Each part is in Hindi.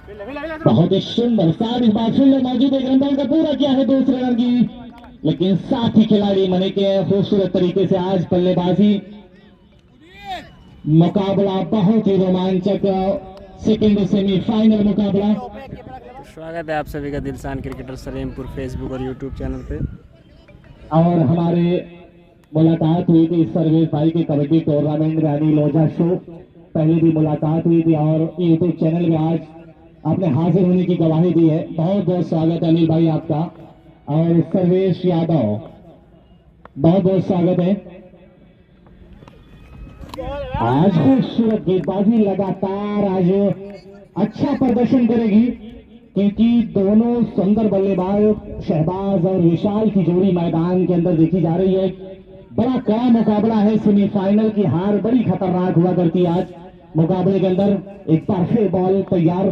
बहुत ही सुंदर साथ इस बार फील्डर मौजूद है, रन का पूरा किया है दूसरे रन की, लेकिन साथ ही खिलाड़ी मने के खूबसूरत तरीके से आज बल्लेबाजी। मुकाबला बहुत ही रोमांचक, सेकेंड सेमीफाइनल मुकाबला। स्वागत है आप सभी का दिलसान क्रिकेटर सलेमपुर फेसबुक और यूट्यूब चैनल पे। और हमारे मुलाकात हुई थी सर्वेश भाई के कबड्डी टूर्नामेंट में, अनिल ओझा शो पहले भी मुलाकात हुई थी और यूट्यूब चैनल में आज आपने हाजिर होने की गवाही दी है। बहुत बहुत स्वागत है अनिल भाई आपका। और सर्वेश यादव बहुत बहुत स्वागत है। आज खूबसूरत गेंदबाजी, लगातार आज अच्छा प्रदर्शन करेगी क्योंकि दोनों सुंदर बल्लेबाज शहबाज और विशाल की जोड़ी मैदान के अंदर देखी जा रही है। बड़ा कड़ा मुकाबला है, सेमीफाइनल की हार बड़ी खतरनाक हुआ करती है। आज मुकाबले के अंदर एक बार फिर बॉल तैयार,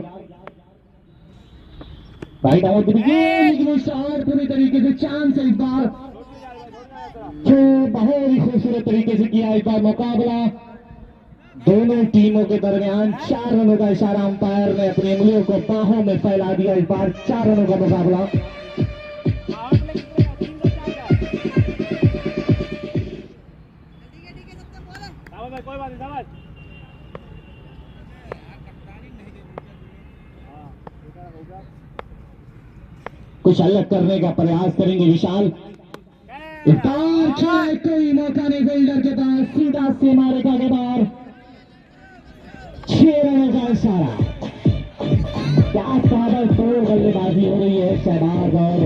राइट आउट लेकिन शॉट पूरी तरीके से चांस है इस बार, जो बहुत ही खूबसूरत तरीके से किया इस बार मुकाबला। दोनों टीमों के दरमियान 4 रनों का इशारा अंपायर ने अपनी उंगलियों को बाहों में फैला दिया। इस बार 4 रनों का मुकाबला। कुछ अलग करने का प्रयास करेंगे विशाल। कोई मौका नहीं फील्डर के पास, सीधा से मारेगा के बाहर। 6 रनों का इशारा। क्या ताबड़तोड़ बल्लेबाजी हो रही है शहबाज और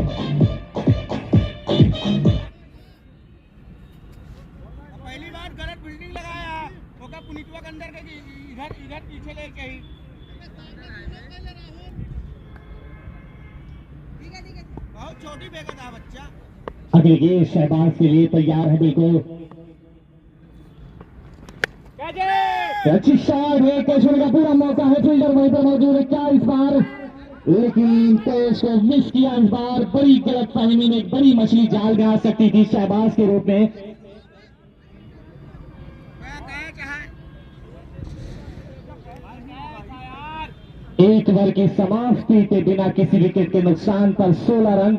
पहली बार गलत बिल्डिंग लगाया होगा पुनीतवा के अंदर के इधर इधर पीछे लेके ही बहुत छोटी फेंका था बच्चा। अगली गेंद शहबाज के लिए तैयार है बिल्कुल। अच्छी शॉट है, कैचर का पूरा मौका है, फील्डर वहीं पर मौजूद है। क्या इस बार, लेकिन कैच को मिस किया इस बार। बड़ी गलत फहमी में एक बड़ी मछली जाल में आ सकती थी शहबाज के रूप में। एक ओवर की समाप्ति के बिना किसी विकेट के नुकसान पर 16 रन,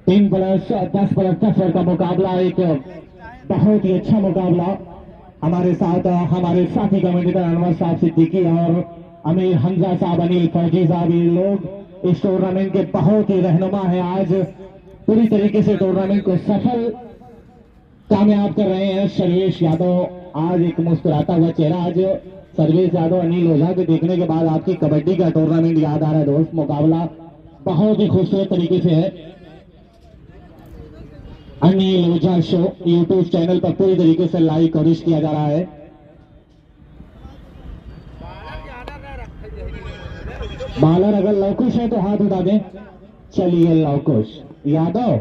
3 प्लस 10 प्लस 10 रन का मुकाबला। एक बहुत ही अच्छा मुकाबला। हमारे साथ हमारे साथी कमेंटेटर अनवर साहब सिद्दीकी और अमीर हमजा साहब, अनिल फौजी साहब, ये लोग इस टूर्नामेंट के बहुत ही रहनुमा है। आज पूरी तरीके से टूर्नामेंट को सफल कामयाब कर रहे हैं। सर्वेश यादव आज एक मुस्कुराता हुआ चेहरा। आज सर्वेश यादव, अनिल ओझा के देखने के बाद आपकी कबड्डी का टूर्नामेंट याद आ रहा है दोस्त। मुकाबला बहुत ही खूबसूरत तरीके से है। अनिल ओझा शो यूट्यूब चैनल पर पूरी तरीके से लाइव कवरेज किया जा रहा है। बालर अगर लवकुश है तो हाथ उठा दें। चलिए लवकुश यादव,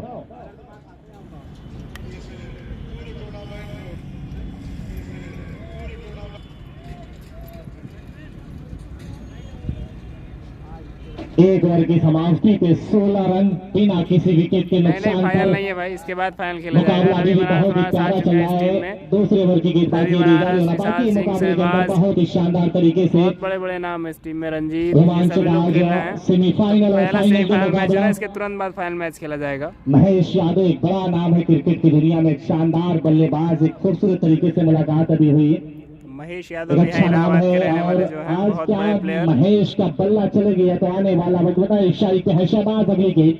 एक ओवर की समाप्ति पे 16 रन बिना किसी विकेट के नुकसान पर। फाइनल नहीं है भाई, इसके बाद फाइनल खेला जाएगा। मुकाबला अभी भी बहुत ही प्यारा चल रहा है। दूसरे ओवर की गेंदबाजी मुकाबले के अंदर बहुत ही शानदार तरीके से बहुत बड़े बड़े नाम है इस टीम में। रंजीत, रोमांचक आज सेमीफाइनल और फाइनल का मुकाबला। इसके तुरंत बाद फाइनल मैच खेला जाएगा। महेश यादव एक बड़ा नाम है क्रिकेट की दुनिया में, एक शानदार बल्लेबाज। एक खूबसूरत तरीके से मुलाकात अभी हुई। महेश यादव भी हैदराबाद के रहने वाले जो हैं, बहुत बड़े प्लेयर। महेश का बल्ला चले गया तो आने वाला वक्त बताए इशारे पे है शहबाज। अगली गेंद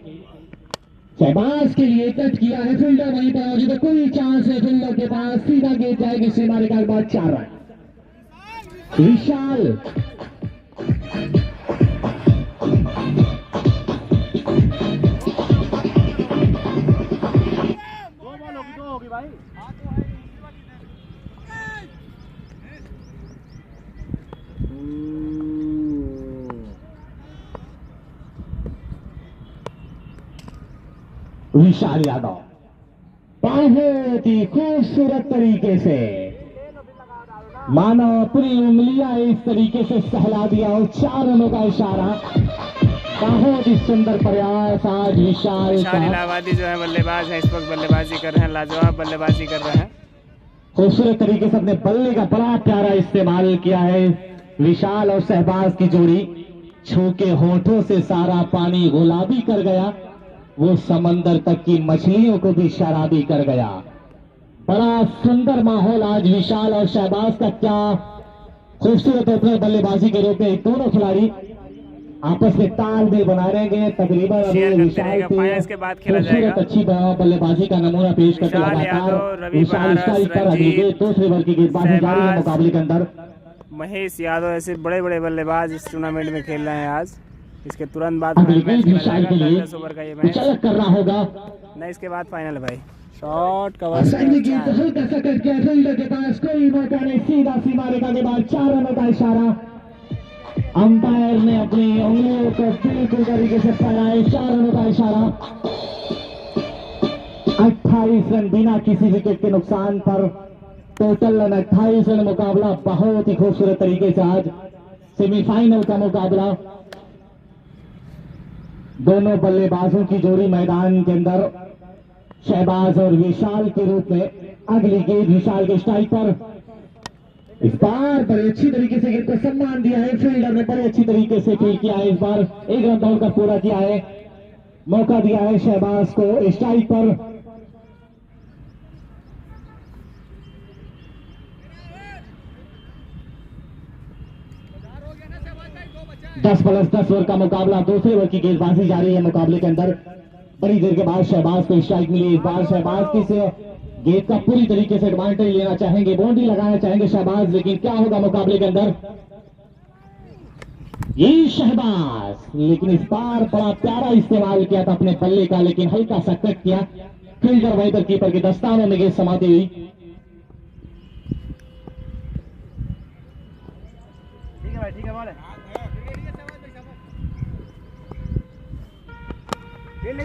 शहबाज के लिए कट किया है, फील्डर वहीं पर मौजूद है। कोई चांस है फील्डर के पास, सीधा गेंद जाएगी सीमारे के बाद 4 रन। विशाल विशाल यादव बहुत ही खूबसूरत तरीके से मानो अपनी उंगलियां इस तरीके से सहला दिया और 4 रनों का इशारा। बहुत ही सुंदर प्रयास आज विशाल इलाहाबादी जो है बल्लेबाज है, इस वक्त बल्लेबाजी कर रहे हैं, लाजवाब बल्लेबाजी कर रहे हैं। खूबसूरत तरीके से अपने बल्ले का बड़ा प्यारा इस्तेमाल किया है विशाल और शहबाज की जोड़ी। छू के होठों से सारा पानी गुलाबी कर गया, वो समंदर तक की मछलियों को भी शराबी कर गया। बड़ा सुंदर माहौल आज विशाल और शहबाज का। क्या खूबसूरत अपने बल्लेबाजी के रूप में दोनों खिलाड़ी आपस में तालमेल बना रहे हैं। तकरीबन अभी शेयर करते विशाल रहेगा, फाइनल्स के बाद खेला खूबसूरत जाएगा। अच्छी बल्लेबाजी का नमूना पेश करते विशाल यादव, लगातार रवि विशाल पारस, स्ट्राइक पर अभी रंजीत, दूसरे ओवर की गेंदबाजी जारी है शहबाज, मुकाबले के अंदर। महेश यादव ऐसे बड़े बड़े बल्लेबाज इस टूर्नामेंट में खेल रहे हैं आज। इसके तुरंत बाद अगली फाइनल मैच गेंद खेला विशाल के जाएगा। लिए 10 ओवर का ये मैच विचालक करना होगा। नहीं, इसके बाद फाइनल है भाई। शॉट कवर अगली गेंद हल्का सा कट गया, फील्डर के पास कोई मौका नहीं, सीधा सीमा रेखा के बाद 4 रनों का इशारा। अंपायर ने अपनी उंगलियों को बिल्कुल तरीके से फहराए, 4 रनों का इशारा। 28 रन बिना किसी विकेट के नुकसान पर, टोटल रन 28 रन। मुकाबला बहुत ही खूबसूरत तरीके से आज सेमीफाइनल का मुकाबला। दोनों बल्लेबाजों की जोड़ी मैदान के अंदर, शहबाज और विशाल के रूप में। अगली गेंद विशाल के स्ट्राइक पर, इस बार बड़े अच्छी तरीके से गेंद को सम्मान दिया है, फील्डर ने बड़े अच्छी तरीके से फील्ड किया है। इस बार 1 रन दौड़कर पूरा किया है, मौका दिया है शहबाज को स्ट्राइक पर। दस प्लस 10 ओवर का मुकाबला, दूसरे ओवर की गेंदबाजी जारी है मुकाबले के अंदर। बड़ी देर के बाद शहबाज को स्ट्राइक मिली। इस बार शहबाज की से गेंद का पूरी तरीके से एडवांटेज लेना चाहेंगे, बाउंड्री लगाना चाहेंगे शहबाज, लेकिन क्या होगा मुकाबले के अंदर? ये शहबाज, लेकिन इस बार बड़ा प्यारा इस्तेमाल किया था अपने बल्ले का, लेकिन हल्का सा कट किया। फील्डर वहीदर कीपर के दस्तानों में गेंद समाती हुई। ठीक है भाई, ठीक है बोले।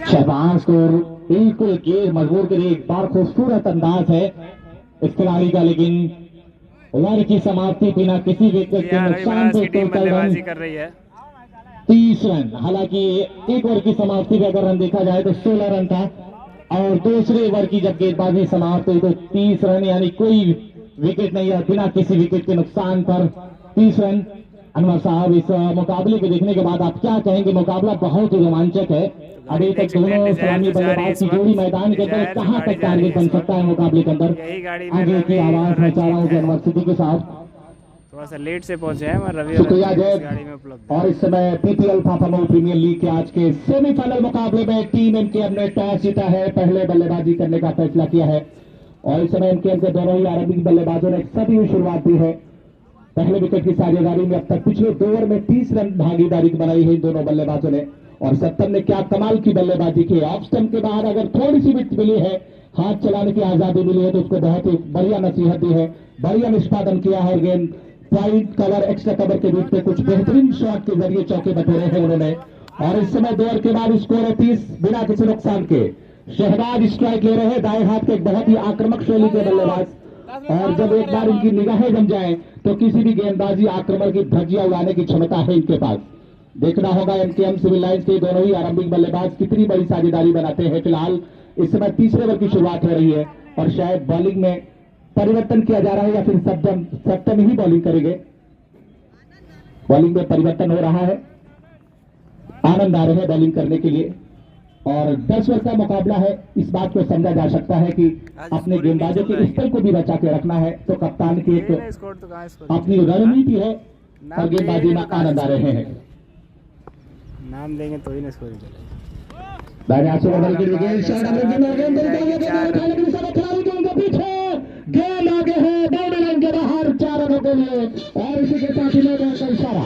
शहबाज को बिल्कुल गेंद मजबूर के लिए एक बार खूबसूरत अंदाज है इस खिलाड़ी का, लेकिन ओवर की समाप्ति बिना किसी विकेट के नुकसान पे टीम टोटल बल्लेबाजी रन कर रही है। 30 रन। हालांकि एक ओवर की समाप्ति में अगर रन देखा जाए तो 16 रन था, और दूसरे ओवर की जब गेंदबाजी समाप्त हुई तो 30 रन, यानी कोई विकेट नहीं है, बिना किसी विकेट के नुकसान पर 30 रन। अनवर साहब, इस मुकाबले को देखने के बाद आप क्या कहेंगे? मुकाबला बहुत ही रोमांचक है। अभी तक दोनों सलामी बल्लेबाज की जोड़ी मैदान के अंदर कहां तक टारगेट बन सकता है मुकाबले के अंदर? यही गाड़ी आगे की आवाज मैं चाह रहा हूँ कि अनवर सिद्दीकी साहब थोड़ा सा लेट से पहुंचे हैं, मगर रवि शुक्रिया इस जैद। गाड़ी में उपलब्ध है। और इस समय पीपीएल फाफामऊ प्रीमियर लीग के आज के सेमीफाइनल मुकाबले में टीम एमकेएम ने टॉस जीता है, पहले बल्लेबाजी करने का फैसला किया है। और इस समय एमकेएम के दोनों ही आरंभिक बल्लेबाजों ने सभी शुरुआत दी है। पहले विकेट की साझेदारी में अब तक पिछले 2 ओवर में 30 रन भागीदारी बनाई है इन दोनों बल्लेबाजों ने। और सत्तर ने क्या कमाल की बल्लेबाजी की। ऑफ स्टंप के बाहर अगर थोड़ी सी विकेट मिली है, हाथ चलाने की आजादी मिली है, तो उसको बहुत ही बढ़िया नसीहत दी है, बढ़िया निष्पादन किया है। गेंद पॉइंट कवर, एक्स्ट्रा कवर के बीच में कुछ बेहतरीन शॉट के जरिए चौके बटोरे हैं उन्होंने। और इस समय 2 ओवर के बाद स्कोर है 30 बिना किसी नुकसान के। शहबाज स्ट्राइक ले रहे हैं, दाएं हाथ के एक बहुत ही आक्रामक शैली के बल्लेबाज, और जब एक बार इनकी निगाहें जम जाए तो किसी भी गेंदबाजी आक्रमण की धज्जियां उड़ाने की क्षमता है इनके पास। देखना होगा एमकेएम सिविल लाइंस के दोनों ही आरंभिक बल्लेबाज कितनी बड़ी साझेदारी बनाते हैं। फिलहाल इस समय तीसरे ओवर की शुरुआत हो रही है, और शायद बॉलिंग में परिवर्तन किया जा रहा है, या फिर सप्तम ही बॉलिंग करेंगे। बॉलिंग में परिवर्तन हो रहा है, आनंद आ रहे हैं बॉलिंग करने के लिए। और 10 ओवर का मुकाबला है, इस बात को समझा जा सकता है कि अपने गेंदबाजों के स्तर को भी बचा के रखना है, तो कप्तान की एक अपनी रणनीति है, और गेंदबाजी में आनंद आ रहे हैं। नाम देंगे तो ही ना स्कोर चलेगा। गेंद आगे है, बाउंड्री लाइन के बाहर, 4 रनों के लिए। और इसी के साथ ही मैदान का इशारा।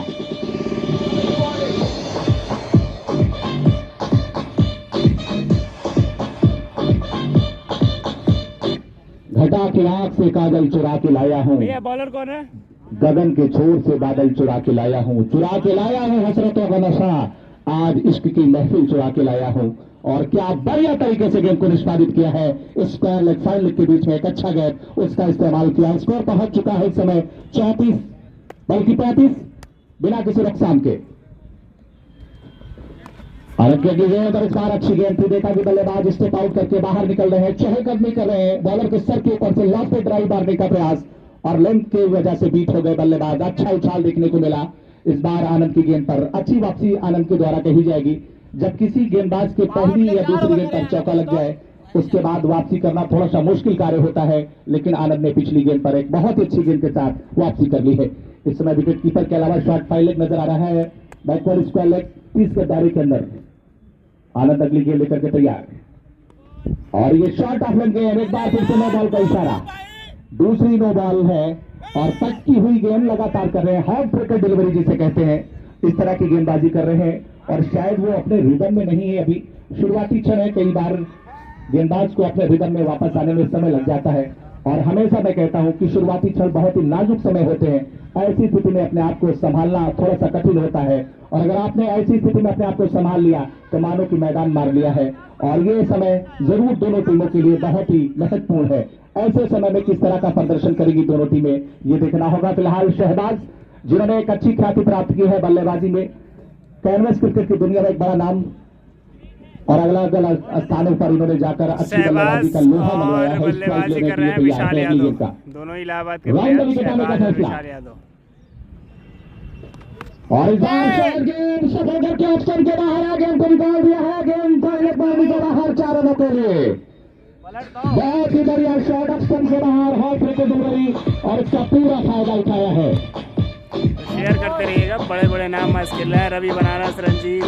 घटा के आंख से काजल चुरा के लाया हूँ, भैया बॉलर कौन है? गगन के छोर से बादल चुरा के लाया हूँ, चुरा के लाया हूँ हसरतों का नशा, आज इश्क की महफिल चुरा के लाया हूँ। और क्या बढ़िया तरीके से गेम को निष्पादित किया है। स्क्वायर लेग फाइन लेग के बीच में एक अच्छा गैप, उसका इस्तेमाल किया। स्कोर पहुंच चुका है इस समय 34 बल्कि 35 बिना किसी नुकसान के। और गेंद इस बार अच्छी गेंद थी, देखा कि बल्लेबाज स्टेप आउट करके बाहर निकल रहे हैं, चहलकदमी कर रहे हैं, बॉलर के सर के ऊपर से लॉफ्ट ड्राइव मारने का प्रयास, और लेंथ की वजह से बीट हो गए बल्लेबाज। अच्छा उछाल देखने को मिला, इस बार आनंद की गेंद पर अच्छी वापसी आनंद के द्वारा कही जाएगी। जब किसी गेंदबाज के पहली या दूसरी गेंद पर चौका लग जाए उसके बाद वापसी करना थोड़ा सा मुश्किल कार्य होता है, लेकिन आनंद ने पिछली गेंद पर एक बहुत ही अच्छी गेंद के साथ वापसी कर ली है। इस समय विकेट कीपर के अलावा शॉट फाइल लेग नजर आ रहा है, बैकवर्ड स्क्वायर लेग 30 के दायरे के अंदर। आनंद अगली गेंद लेकर के तैयार, और ये शॉट ऑफ लेग गेंद, एक बार फिर से नो बॉल का इशारा, दूसरी नो बॉल है और पक्की हुई गेंद लगातार कर रहे हैं, हाफ ब्रेकर डिलीवरी जिसे कहते हैं, इस तरह की गेंदबाजी कर रहे हैं। और शायद वो अपने रिदम में नहीं है, अभी शुरुआती क्षण है, कई बार गेंदबाज को अपने रिदम में वापस आने में समय लग जाता है। और हमेशा मैं कहता हूं कि शुरुआती क्षण बहुत ही नाजुक समय होते हैं, ऐसी स्थिति में अपने आप को संभालना थोड़ा सा कठिन होता है। और अगर आपने ऐसी स्थिति में अपने आप को संभाल लिया तो मानो कि मैदान मार लिया है। और ये समय जरूर दोनों टीमों के लिए बहुत ही महत्वपूर्ण है। ऐसे समय में किस तरह का प्रदर्शन करेगी दोनों टीमें, ये देखना होगा। फिलहाल शहबाज जिन्होंने एक अच्छी ख्याति प्राप्त की है बल्लेबाजी में, कैनवस क्रिकेट की दुनिया में एक बड़ा नाम, और अलग अलग स्थानों पर इन्होंने जाकर अच्छी बल्लेबाजी का लोहा मनवाया है। बल्लेबाजी कर रहे हैं विशाल यादव, दोनों इलाहाबाद के राउंड प्लेयर निकालने का शहबाज और फैसला। विशाल यादव। और इस बार शॉट गेंद सफल करके ऑप्शन के बाहर आ, गेंद को निकाल दिया है, गेंद पहले बाउंड्री के बाहर 4 रनों के लिए। बहुत ही बढ़िया शॉट ऑप्शन के बाहर, हाफ विकेट डिलीवरी, और इसका पूरा फायदा उठाया है। शेयर करते रहिएगा, बड़े बड़े नाम मैच खेल रहे हैं, रवि बनारस, रंजीत,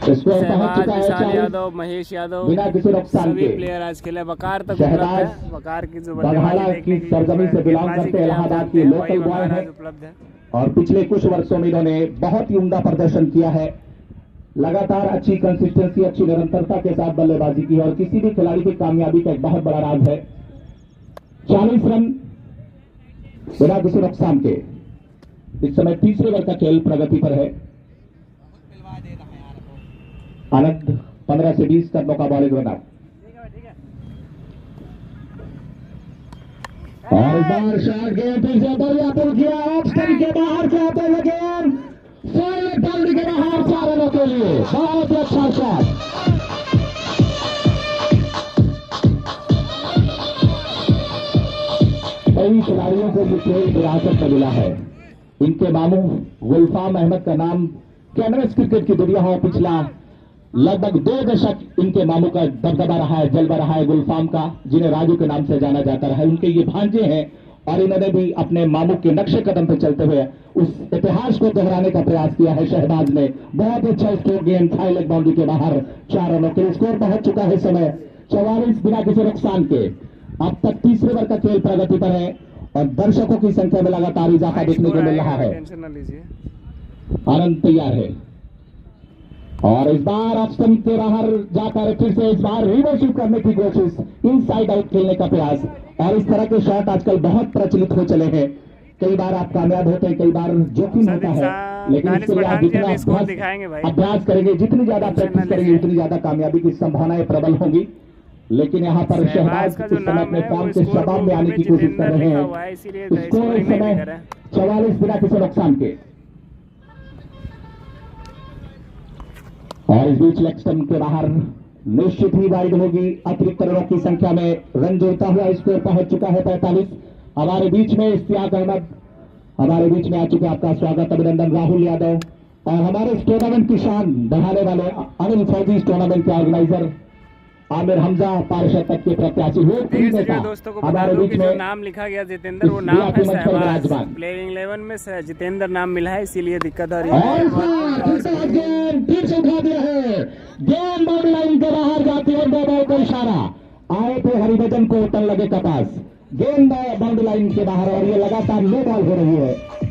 स्कोर पहुंच शहबाज, चुका है विशाल 40 यादव, महेश यादव, बिना किसी नुकसान सभी के। प्लेयर आज खेले। वकार तक शहबाज उपलब्ध है, वकार की जो बघाड़ा बल्लेबाजी की देखने की सरजमी से बिलोंग गेंदबाजी करते के इलाहाबाद लिए के वही लोकल बॉय वकार है, आज उपलब्ध है। और पिछले कुछ वर्षों में इन्होंने बहुत ही उम्दा प्रदर्शन किया है। लगातार अच्छी कंसिस्टेंसी, अच्छी निरंतरता के साथ बल्लेबाजी की है, और किसी भी खिलाड़ी की कामयाबी का एक बहुत बड़ा राज है 40 रन बिना किसी नुकसान के। इस समय तीसरे ओवर का खेल प्रगति पर है। आनंद 15 से 20 रनों का बॉलिंग रन आउट, और इस बार शॉट गेंद फिर से बढ़िया पुल किया, ऑफ स्टंप के बाहर से आते हुए गेंद फॉरवर्ड बाउंड्री के बाहर 4 रनों के लिए। बहुत ही अच्छा शॉट। कई खिलाड़ियों को ये खेल विरासत में मिला है। इनके मामू गुलफाम अहमद का नाम कैनवस क्रिकेट की दुनिया हो, पिछला लगभग 2 दशक इनके मामू का दबदबा रहा है, जलवा रहा है गुलफाम का, जिन्हें राजू के नाम से जाना जाता रहा है। उनके ये भांजे हैं, और इन्होंने भी अपने मामू के नक्शे कदम पर चलते हुए उस इतिहास को दोहराने का प्रयास किया है। शहबाज ने बहुत अच्छा स्कोर, गेंद फाइल लेग बाउंड्री के बाहर 4 रनों के स्कोर पहुंच चुका है समय 44 बिना किसी नुकसान के। अब तक तीसरे ओवर का खेल प्रगति पर है, और दर्शकों की संख्या में लगातार इजाफा देखने को मिल रहा है। टेंशन न लीजिए, आनंद तैयार है, और इस बार ऑफ स्टंप के बाहर जाकर फिर से इस बार रिवर्सिव करने की कोशिश, इनसाइड आउट खेलने का प्रयास। और इस तरह के शॉट आजकल बहुत प्रचलित हो चले हैं। कई बार आप कामयाब होते हैं, कई बार जोखिम होता है, लेकिन इसके लिए आप जितना अभ्यास करेंगे, जितनी ज्यादा प्रैक्टिस करेंगे, उतनी ज्यादा कामयाबी की संभावनाएं प्रबल होंगी। लेकिन यहाँ पर शहबाज का इस जो समय नाम अपने है फॉर्म वो के स्कोर शबाब में बुक आने में की कोशिश कर जितेंद्र रहे लिखा हैं। हुआ है, इसीलिए स्कोर स्कोरिंग इस नहीं समय दिख रहा है। 44 बिना किसी नुकसान के। और इस बीच लेग स्टंप के बाहर निश्चित ही वाइड होगी। अतिरिक्त रनों की संख्या में रन जोड़ता हुआ स्कोर पहुंच चुका है 45। हमारे बीच में इश्तियाक अहमद हमारे बीच में आ चुके, आपका स्वागत, अभिनंदन। राहुल यादव, और हमारे इस टूर्नामेंट की शान बढ़ाने वाले अनिल फौजी, इस टूर्नामेंट के ऑर्गेनाइजर आमिर हमजा, पार्षद तक के प्रत्याशी हुए दोस्तों को बता दूं कि जो नाम लिखा गया जितेंद्र, वो नाम है शहबाज। प्लेइंग 11 में जितेंद्र नाम मिला है, इसीलिए दिक्कत आ रही है। फिर से उठा दिया है, गेंद बाउंड्री लाइन के बाहर जाती है, 2 बॉल का इशारा। आए थे हरिभजन को तल लगे कपास, गेंद बाउंड्री लाइन के बाहर, और ये लगातार नो बॉल हो रही है।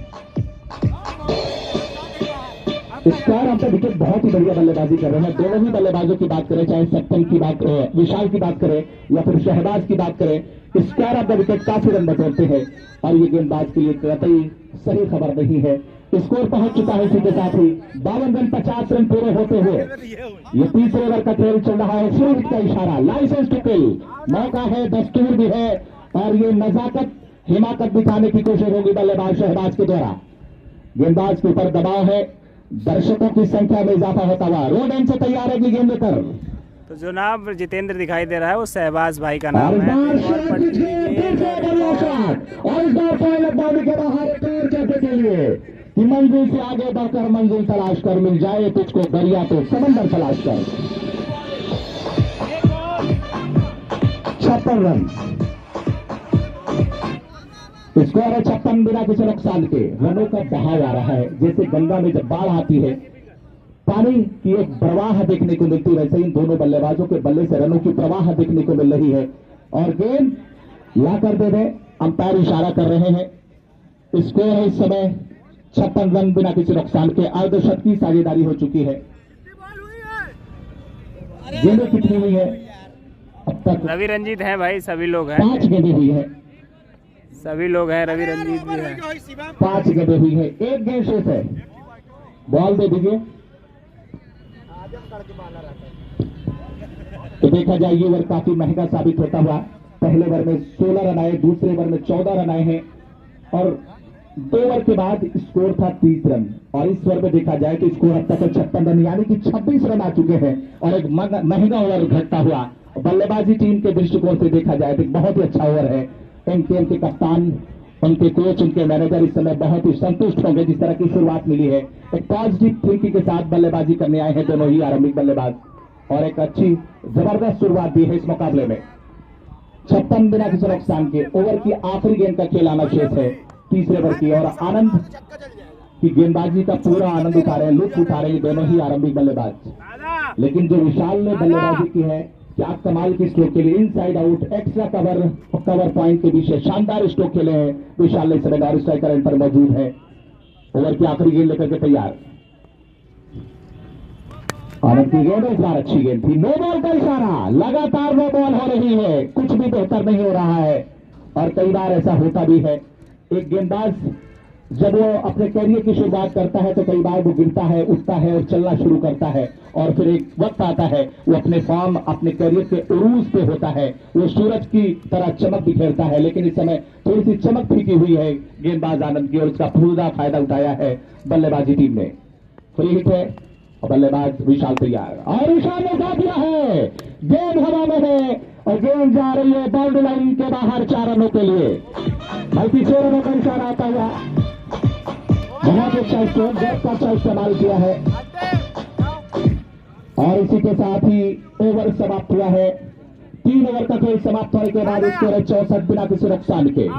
स्क्वायर ऑफ द विकेट बहुत ही बढ़िया बल्लेबाजी कर रहे हैं। दोनों ही बल्लेबाजों की बात करें, चाहे सप्तम की बात करें, विशाल की बात करें, या फिर शहबाज की बात करें, स्क्वायर ऑफ द विकेट काफी रन बटोरते हैं, और ये गेंदबाज के लिए कतई सही खबर नहीं है। स्कोर पहुंच चुका है इसी के साथ ही 52 रन, 50 रन पूरे होते हुए ये तीसरे ओवर का खेल चल रहा है। फिर का इशारा, लाइसेंस टू किल, मौका है, दस्तूर भी है, और ये नजाकत, हिमाकत दिखाने की कोशिश होगी बल्लेबाज शहबाज के द्वारा। गेंदबाज के ऊपर दबाव है, दर्शकों की संख्या में इजाफा होता हुआ। रोड एंड से तैयार है कि गेंद लेकर, तो जो नाम जितेंद्र दिखाई दे रहा है वो शहबाज भाई का नाम है। और इस बार के बाहर टूर करने के लिए कि मंजिल से आगे बढ़कर मंजिल तलाश कर, मिल जाए तुझको दरिया तो समंदर तलाश कर। 56 रन स्कोर है, 56 बिना किसी नुकसान के। रनों का बहाव आ रहा है, जैसे गंगा में जब बाढ़ आती है पानी की एक प्रवाह देखने को मिलती है, वैसे इन दोनों बल्लेबाजों के बल्ले से रनों की प्रवाह देखने को मिल रही है। और गेंद ला कर दे दें, अंपायर इशारा कर रहे हैं। स्कोर है इस समय 56 रन बिना किसी नुकसान के। अर्धशतक की साझेदारी हो चुकी है। गेंदें कितनी हुई है अब तक? रवि रंजीत हैं भाई, सभी लोग हैं, 5 गेंदें हुई है। सभी लोग हैं, रवि रंजीत भी है। 5 गेंदें हुई है, एक गेंद शेष है। बॉल दे दीजिए। तो देखा जाए ये ओवर काफी महंगा साबित होता हुआ। पहले ओवर में 16 रन आए, दूसरे ओवर में 14 रन आए हैं और 2 ओवर के बाद स्कोर था 30 रन। और इस ओवर में देखा जाए तो स्कोर अब तक 56 रन यानी कि 26 रन आ चुके हैं और एक महंगा ओवर घटता हुआ। बल्लेबाजी टीम के दृष्टिकोण से देखा जाए तो बहुत ही अच्छा ओवर है। एनकेएम के कप्तान, उनके कोच, उनके मैनेजर इस समय बहुत ही संतुष्ट होंगे जिस तरह की शुरुआत मिली है। एक पॉजिटिव थिंकिंग के साथ बल्लेबाजी करने आए हैं दोनों ही आरंभिक बल्लेबाज और एक अच्छी जबरदस्त शुरुआत दी है इस मुकाबले में। 56 बिना किसी नुकसान के। ओवर की आखिरी गेंद का खेल आना शेष है, तीसरे ओवर की। और आनंद की गेंदबाजी का पूरा आनंद उठा रहे हैं, लुत्फ उठा रहे हैं दोनों ही आरंभिक बल्लेबाज। लेकिन जो विशाल ने बल्लेबाजी की है, क्या कमाल की स्ट्रोक के लिए inside out, extra cover point के पीछे शानदार स्ट्रोक खेले हैं विशाल ने। समय स्ट्राइकर एंड पर मौजूद है। ओवर की आखिरी गेंद लेकर के तैयार। आनंद की गेंद इस बार अच्छी गेंद थी। नो बॉल का इशारा, लगातार नो बॉल हो रही है, कुछ भी बेहतर नहीं हो रहा है। और कई बार ऐसा होता भी है, एक गेंदबाज जब वो अपने करियर की शुरुआत करता है तो कई बार वो गिरता है, उठता है और चलना शुरू करता है और फिर एक वक्त आता है वो अपने फॉर्म, अपने करियर के उरूज पे होता है, वो सूरज की तरह चमक बिखेरता है। लेकिन इस समय थोड़ी सी चमक फीकी हुई है गेंदबाज आनंद की और उसका पूरा फायदा उठाया है बल्लेबाजी टीम ने। फ्री हिट है और बल्लेबाज विशाल तैयार और विशाल ने उठा दिया है। गेंद हवा में है और गेंद जा रही है बाउंड्री लाइन के बाहर 4 रनों के लिए। बल्कि 6 रनों का इशारा आता हुआ। बहुत अच्छा स्ट्रोक, गैप का अच्छा इस्तेमाल किया है और इसी के साथ ही ओवर समाप्त हुआ है। 3 ओवर का खेल समाप्त होने के बाद स्कोर है 64 बिना किसी नुकसान के।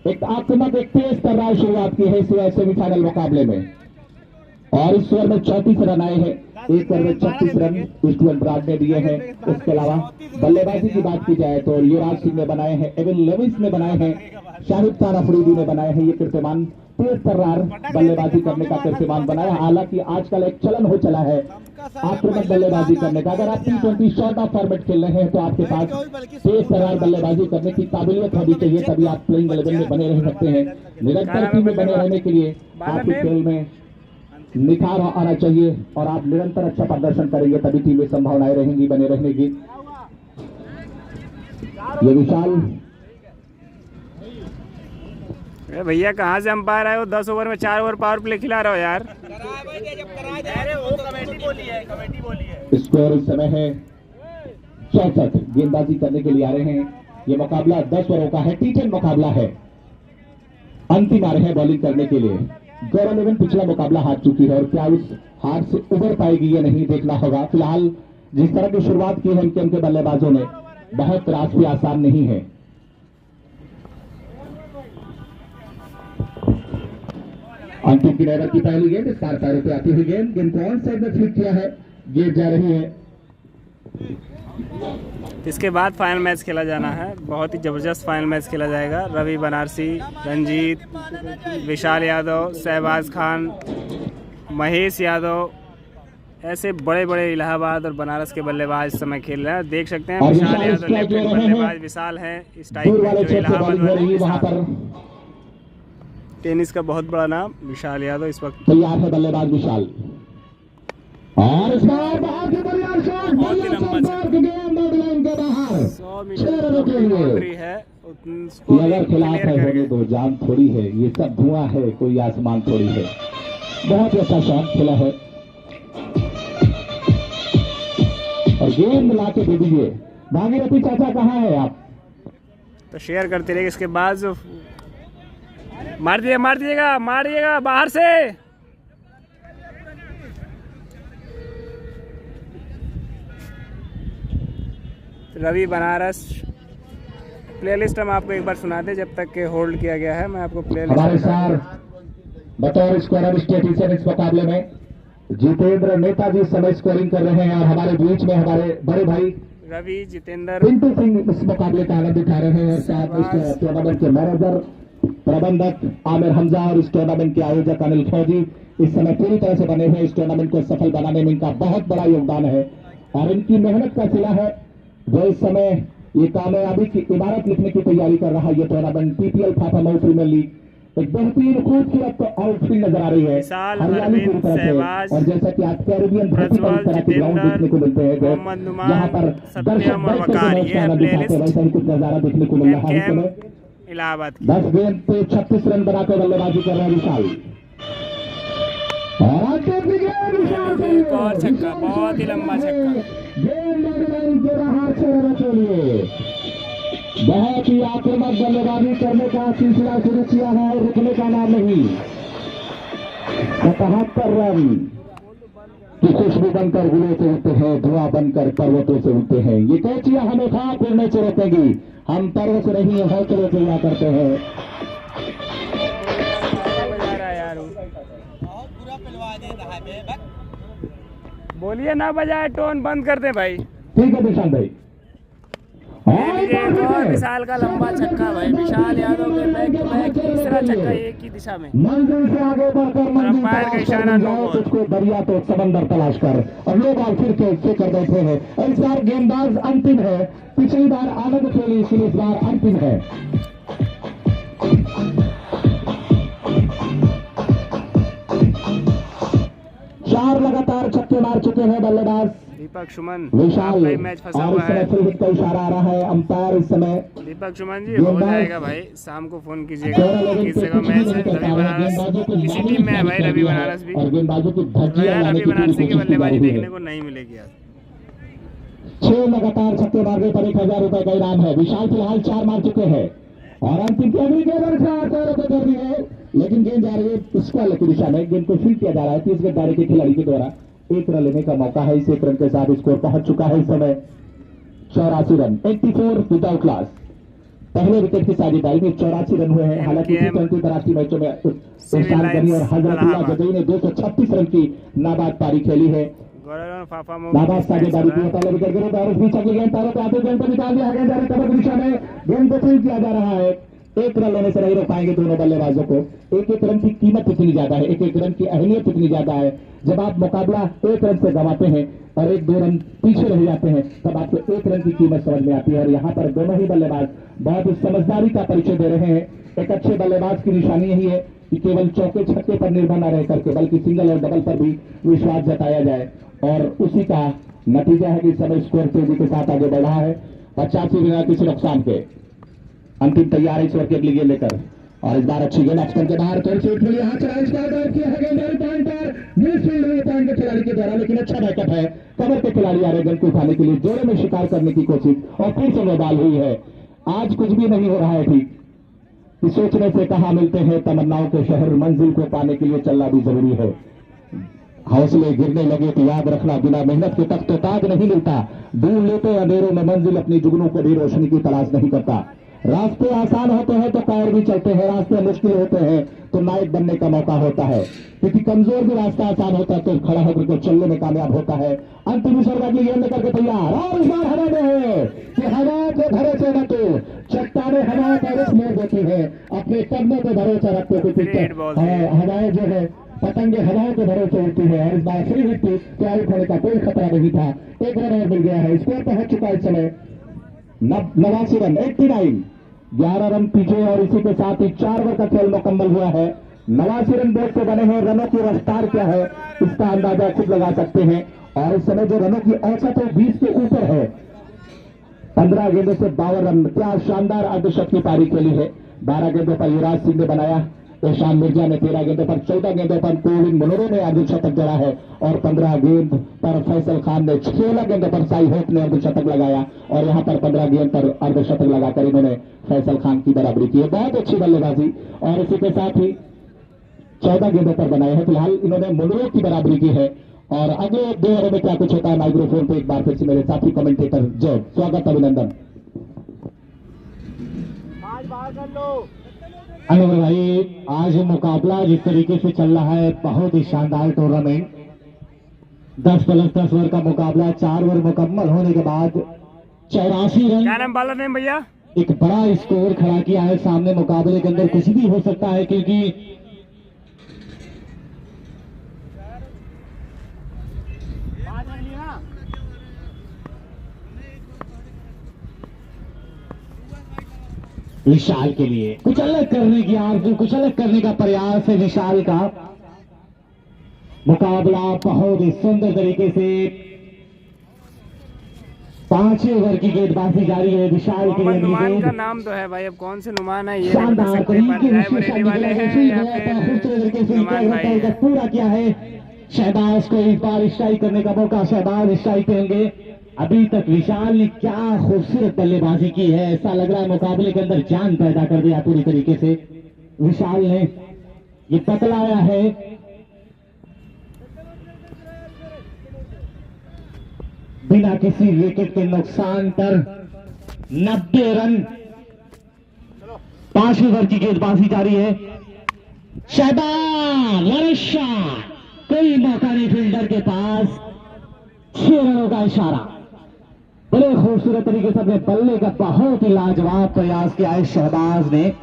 एक आक्रामक, एक तेज तर्रार शुरुआत की है सेमीफाइनल मुकाबले में और इस ओवर में 34 रन आए हैं। एक ओवर में 36 रन ईस्टवेस्ट ब्राड ने दिए हैं। उसके अलावा बल्लेबाजी की बात की जाए तो युवराज सिंह ने बनाए हैं, एविन लेविस ने बनाए हैं, शाहिद खान अफरीदी ने बनाए हैं। ये कीर्तिमान तेज तर्रार बल्लेबाजी करने का कीर्तिमान बनाया। हालांकि आजकल एक चलन हो चला है आक्रामक बल्लेबाजी करने का। अगर आप T20 शॉर्ट ऑफ फॉर्मेट खेल रहे हैं तो आपके पास तेज तर्रार बल्लेबाजी करने की काबिलियत होनी चाहिए, तभी आप प्लेइंग 11 में बने रह सकते हैं। निरंतर टीम में बने रहने के लिए आपके खेल में निखार आना चाहिए और आप निरंतर अच्छा प्रदर्शन करेंगे तभी टीम में संभावनाएं रहेंगी बने रहने की। ये विशाल भैया कहाँ से अंपायर आए हो? 10 ओवर में 4 ओवर पावर प्ले खिला रहे हो यार। स्कोर इस समय है 64। गेंदबाजी करने के लिए आ रहे हैं। ये मुकाबला 10 ओवरों का है, T10 मुकाबला है। अंतिम आ रहे हैं बॉलिंग करने के लिए। गौरव लेवन पिछला मुकाबला हार चुकी है और क्या उस हार से उबर पाएगी ये नहीं देखना होगा। फिलहाल जिस तरह की शुरुआत की है एनकेएम के बल्लेबाजों ने, बहुत रास भी आसान नहीं है। अंतिम की नजर की पहली गेंद स्टार पैरों पे आती हुई गेंद को ऑन साइड में फ्लिक किया है, गेंद जा रही है। इसके बाद फाइनल मैच खेला जाना है, बहुत ही जबरदस्त फाइनल मैच खेला जाएगा। रवि बनारसी, रंजीत, विशाल यादव, शहबाज खान, महेश यादव, ऐसे बड़े बड़े इलाहाबाद और बनारस के बल्लेबाज इस समय खेल रहे हैं। देख सकते हैं विशाल यादव लेफ्ट हैंड बल्लेबाज विशाल है। स्ट्राइक में जो इलाहाबाद वाले टेनिस का बहुत बड़ा नाम विशाल यादव इस वक्त तैयार है। बल्लेबाज विशाल और इस बार बहुत ही बढ़िया शॉट, 100 मीटर की बाउंड्री है। अगर खिलाफ है होने दो, जान थोड़ी है, ये सब धुआं है, कोई आसमान थोड़ी है। बहुत ही अच्छा शॉट खेला है और गेंद ला के दे दीजिए। भागीरथी चाचा कहाँ है आप? तो शेयर करते रहिए। इसके बाद जो मार दिएगा बाहर से रवि बनारस। प्लेलिस्ट हम आपको एक बार सुना दें जब तक के होल्ड किया गया है। मैं आपको हमारे प्लेलिस्ट सार बतौर स्कोरर स्टेटिशन इस मुकाबले में जितेंद्र नेताजी इस समय स्कोरिंग कर रहे हैं और हमारे बीच में हमारे बड़े भाई रवि जितेंद्र पिंटू सिंह इस मुकाबले का आनंद उठा रहे हैं और साथ इस टूर्नामेंट के मैनेजर प्रबंधक आमिर हमजा और इस टूर्नामेंट के आयोजक अनिल फौजी इस समय पूरी तरह से बने हुए। इस टूर्नामेंट को सफल बनाने में इनका बहुत बड़ा योगदान है और इनकी मेहनत का सिला है जो इस समय ये कामयाबी की इमारत लिखने की तैयारी कर रहा है। ये टूर्नामेंट पीपीएल फाफा प्रीमियर लीग एक बेहतरीन खूबसूरत आउटफील्ड नजर आ रही है विशाल, हरियाली पूरी तरह से। सहवाज, और जैसा कि आप कैरिबियन धरती पर इस तरह के ग्राउंड देखने को मिलते हैं मोहम्मद नुमान, यहाँ पर सत्यम और दर्शक वकार, ये है प्लेलिस्ट। वैसा ही कुछ नजारा देखने को मिल रहा है इस समय। इलाहाबाद की 10 गेंद पे 36 रन बनाकर बल्लेबाजी कर रहे हैं विशाल। और आगे भी गेंद विशाल से एक और छक्का, बहुत ही लंबा छक्का। गेंद लाइन के बाहर 6 रनों के लिए बहुत ही आक्रामक बल्लेबाजी करने का सिलसिला शुरू किया है और रुकने का नाम नहीं। 77 रन की खुशबू बनकर गुलों से उठते हैं, धुआं बनकर पर्वतों से उठते हैं। ये कैचियां हमें खा फिरने से रोकेंगी, हम पर्वत से नहीं हौसलों से हुआ करते हैं। बहुत बुरा पिलवा देता है बे। बोलिए ना बजाए, टोन बंद कर दे भाई। ठीक है विशाल भाई। एक और विशाल का लंबा छक्का भाई। विशाल यादव के बैक टू बैक तीसरा छक्का एक ही दिशा में। मंजिल से आगे बढ़कर अंपायर का इशारा नो बॉल। उसको दरिया तो समंदर तलाश कर और लो बॉल फिर के कर बैठे हैं। इस बार गेंदबाज अंतिम है, पिछली बार आनंद खेली इसलिए इस बार अंतिम है। 4 लगातार छक्के मार चुके हैं बल्लेबाज दीपक सुमन। विशाल आपका मैच फंसा और हुआ इस समय है। फिर हिट का इशारा आ रहा है अंपायर इस समय। दीपक सुमन जी हो जाएगा भाई, शाम को फोन कीजिएगा। किस जगह मैच है? रवि बनारस इसी टीम में है भाई। रवि बनारस भी और गेंदबाजों की धज्जियां लाने रवि की बनारस की कोशिश बल्लेबाजी की जा रही देखने है। को नहीं मिलेगी आज। 6 लगातार छक्के मारने पर 1000 रुपए का इनाम है। विशाल फिलहाल 4 मार चुके हैं और अंतिम की अगली गेंद कर दी है, लेकिन गेंद जा रही है स्क्वायर की दिशा में। गेंद को फील्ड किया जा रहा है 30 गज दायरे के खिलाड़ी के द्वारा। 1 रन लेने का मौका है। इस 1 रन के साथ स्कोर पहुंच चुका है इस समय 84 रन, 84 विदाउट लॉस। पहले विकेट की साझेदारी में 84 रन हुए हैं। हालांकि टी20 अंतर्राष्ट्रीय मैचों में इरफान गनी और हजरतुल्लाह जदई ने 236 रन की नाबाद पारी खेली है। नाबाद साझेदारी की पहले विकेट गिरे और बीच अगली गेंद पैरों पे आते गेंद को निकाल दिया गया। कमर की दिशा में गेंद को फील्ड किया जा रहा है। 1 रन लेने से नहीं रोक पाएंगे दोनों बल्लेबाजों को। 1-1 रन की कीमत इतनी ज्यादा है, 1-1 रन की अहमियत इतनी ज्यादा है। जब आप मुकाबला 1 रन से गंवाते हैं और 1-2 रन पीछे रह जाते हैं तब आपको 1 रन की कीमत समझ में आती है। और यहाँ पर दोनों ही बल्लेबाज बहुत ही समझदारी का परिचय दे रहे हैं। एक अच्छे बल्लेबाज की निशानी यही है कि केवल चौके छक्के पर निर्भर न रह करके बल्कि सिंगल और डबल पर भी विश्वास जताया जाए और उसी का नतीजा है कि इस समय स्कोर तेजी के साथ आगे बढ़ रहा है। 85 बिना किसी नुकसान के अंतिम तैयार है ईश्वर की अगली गेंद लेकर। और इस बार अच्छी गेंद ऑप्शन के बाहर थोड़ी सी उठ मिली, हाथ चला इसका ड्राइव किया है गेंद पॉइंट पर मिडफील्ड में पॉइंट के खिलाड़ी के द्वारा, लेकिन अच्छा बैकअप है। कमर के खिलाड़ी आ रहे गेंद को उठाने के लिए, जोड़े में शिकार करने की कोशिश और फिर से बॉल हुई है। आज कुछ भी नहीं हो रहा है ठीक। सोचने से कहा मिलते हैं तमन्नाओं के शहर, मंजिल को पाने के लिए चलना भी जरूरी है। हौसले गिरने लगे तो याद रखना बिना मेहनत के तख्त ताज नहीं मिलता। ढूंढ लेते अंधेरों में मंजिल, अपनी जुगनों को भी रोशनी की तलाश नहीं करता। रास्ते आसान होते हैं तो पैर भी चलते हैं, रास्ते मुश्किल होते हैं तो नायक बनने का मौका होता है। क्योंकि कमजोर भी रास्ता आसान होता है तो खड़ा होकर के चलने में कामयाब होता है। अंतिम ईश्वर की गेंद लेकर के तैयार और इस बार हवा में है कि हवा के भरोसे न तो चट्टाने हवा का रुख मोड़ देती है, अपने कदमों पे भरोसा रखते हुए हवाएं जो है पतंगे हवाओं के भरोसे उड़ती है। और इस बार फ्री हिट थी तो आउट होने का कोई खतरा नहीं था। 1 रन और मिल गया है। स्कोर पहुंच चुका है इस समय 89 रन, 89, 11 रन पीछे और इसी के साथ ही 4 ओवर का खेल मुकम्मल हुआ है। 89 रन बोर्ड से बने हैं। रनों की रफ्तार क्या है इसका अंदाजा खुद लगा सकते हैं। और इस समय जो रनों की औसत है 20 के ऊपर है। 15 गेंदों से 52 रन, क्या शानदार अर्धशतक की पारी खेली है। 12 गेंदों पर युवराज सिंह ने बनाया, ईशान मिर्जा ने 13 गेंदों पर, 14 गेंदों पर कोविंद मनोरो ने अर्धशतक जड़ा है और 15 गेंद पर फैसल खान ने, 16 गेंदों पर साई होप ने अर्धशतक लगाया और यहां पर 15 गेंद पर अर्धशतक लगाकर इन्होंने फैसल खान की बराबरी की है। बहुत अच्छी बल्लेबाजी और इसी के साथ ही 14 गेंदों पर बनाए हैं। फिलहाल इन्होंने मनोरो की बराबरी की है और अगले 2 ओवरों में क्या कुछ होता है, माइक्रोफोन पे एक बार फिर से मेरे साथी कमेंटेटर जय, स्वागत अभिनंदन। अनवर भाई, आज मुकाबला जिस तरीके से चल रहा है, बहुत ही शानदार टूर्नामेंट, 10+10 ओवर का मुकाबला, 4 ओवर मुकम्मल होने के बाद 84 रन। क्या नाम बाला नेम भैया? एक बड़ा स्कोर खड़ा किया है सामने। मुकाबले के अंदर कुछ भी हो सकता है, क्योंकि विशाल के लिए कुछ अलग करने की आरज़ू, कुछ अलग करने का प्रयास है विशाल का। मुकाबला बहुत ही सुंदर तरीके से 5वें ओवर की गेंदबाजी जारी है विशाल के लिए। नुमान का नाम तो है भाई, अब कौन से नुमान है ये शानदार तरीके वाले हैं या फिर नुमान भाई है? पूरा किया है शहबाज को इस बार स्ट्राइक करने का मौका, शहबाज स्ट्राइक करेंगे। अभी तक विशाल ने क्या खूबसूरत बल्लेबाजी की है, ऐसा लग रहा है मुकाबले के अंदर जान पैदा कर दिया पूरी तरीके से विशाल ने, ये बतलाया है। बिना किसी विकेट के नुकसान पर 90 रन। 5वें ओवर की गेंदबाजी जारी है। शहबाज वर्षा, कोई मौका नहीं फील्डर के पास। 6 रनों का इशारा। बड़े खूबसूरत तरीके से अपने बल्ले का बहुत ही लाजवाब प्रयास किया है शहबाज ने।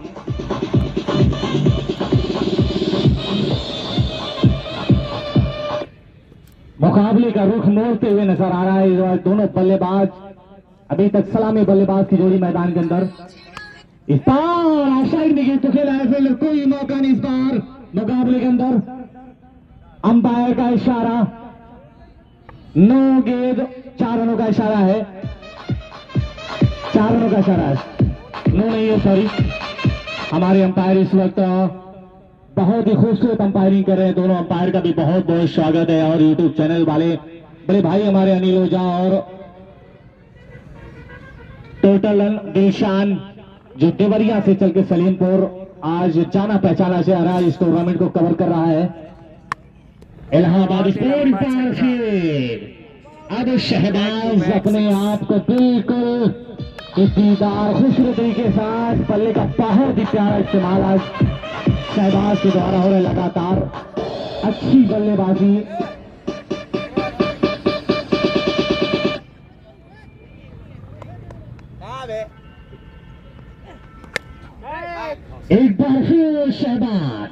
मुकाबले का रुख मोड़ते हुए नजर आ रहा है दोनों बल्लेबाज। अभी तक सलामी बल्लेबाज की जोड़ी मैदान के अंदर। इस बार ऑफसाइड में गेंद तो खेला है फील्डर, कोई मौका नहीं इस बार मुकाबले के अंदर। अंपायर का इशारा, 9 गेंद 4 रनों का इशारा है। 4 रनों का इशारा है, 9 नहीं है, सॉरी। हमारे अंपायर इस वक्त बहुत ही खूबसूरत अंपायरिंग कर रहे हैं। दोनों अंपायर का भी बहुत बहुत स्वागत है। और यूट्यूब चैनल वाले बड़े भाई हमारे अनिल ओझा और टोटल रन दिलशान, जो देवरिया से चल के सलीमपुर आज जाना पहचाना से आ रहा है, इस टूर्नामेंट को कवर कर रहा है। इलाहाबाद स्पोर्ट पार्क से अब शहबाज अपने आप को बिल्कुल दीदार खूबसूरत तरीके के साथ बल्ले का बहुत ही प्यारा इस्तेमाल आज शहबाज के द्वारा हो रहा है। लगातार अच्छी बल्लेबाजी। एक बार फिर शहबाज,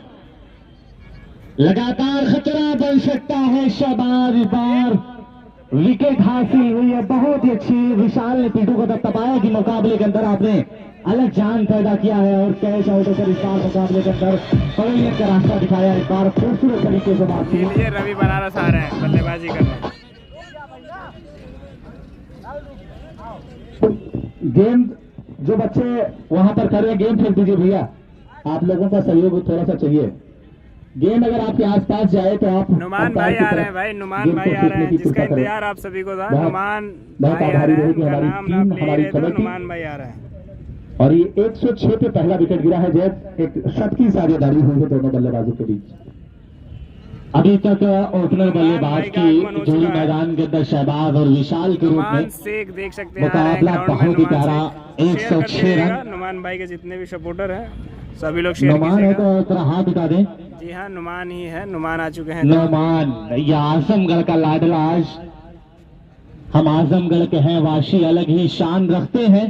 लगातार खतरा बन सकता है शहबाज। इस बार विकेट हासिल हुई है, बहुत ही अच्छी। विशाल ने पीटू को दबदबाया कि मुकाबले के अंदर आपने अलग जान पैदा किया है और कैच आउट होकर इस बार मुकाबले के अंदर पवेलियन का रास्ता दिखाया। इस बार खूबसूरत तरीके से बात की। रवि बनारस आ रहे हैं बल्लेबाजी करने। गेंद जो बच्चे वहां पर कर रहे हैं, गेंद फेंक दीजिए भैया, आप लोगों का सहयोग थोड़ा सा चाहिए। गेंद अगर आपके आसपास जाए तो आप। नुमान भाई आ रहे हैं भाई, नुमान भाई आ रहे हैं, जिसका इंतजार आप सभी को था। नुमान भाई आ रहे हैं, उनका नाम ना ले रहे थे, नुमान भाई आ रहे हैं। और ये 106 पे पहला विकेट गिरा है जब एक शत की साझेदारी हुई है दोनों बल्लेबाजों के बीच। अभी तक ओपनर बल्लेबाज की जोड़ी मैदान के अंदर शहबाज और विशाल के रूप में देख सकते हैं। मुकाबला बहुत ही प्यारा। 106 रन। नुमान भाई के जितने भी सपोर्टर हैं सभी लोग नुमान है तो थोड़ा हाथ उठा दें। जी हाँ, नुमान ही है, नुमान आ चुके हैं। नुमान, ये आजमगढ़ का लाडला। आज हम आजमगढ़ के हैं वासी, अलग ही शान रखते हैं।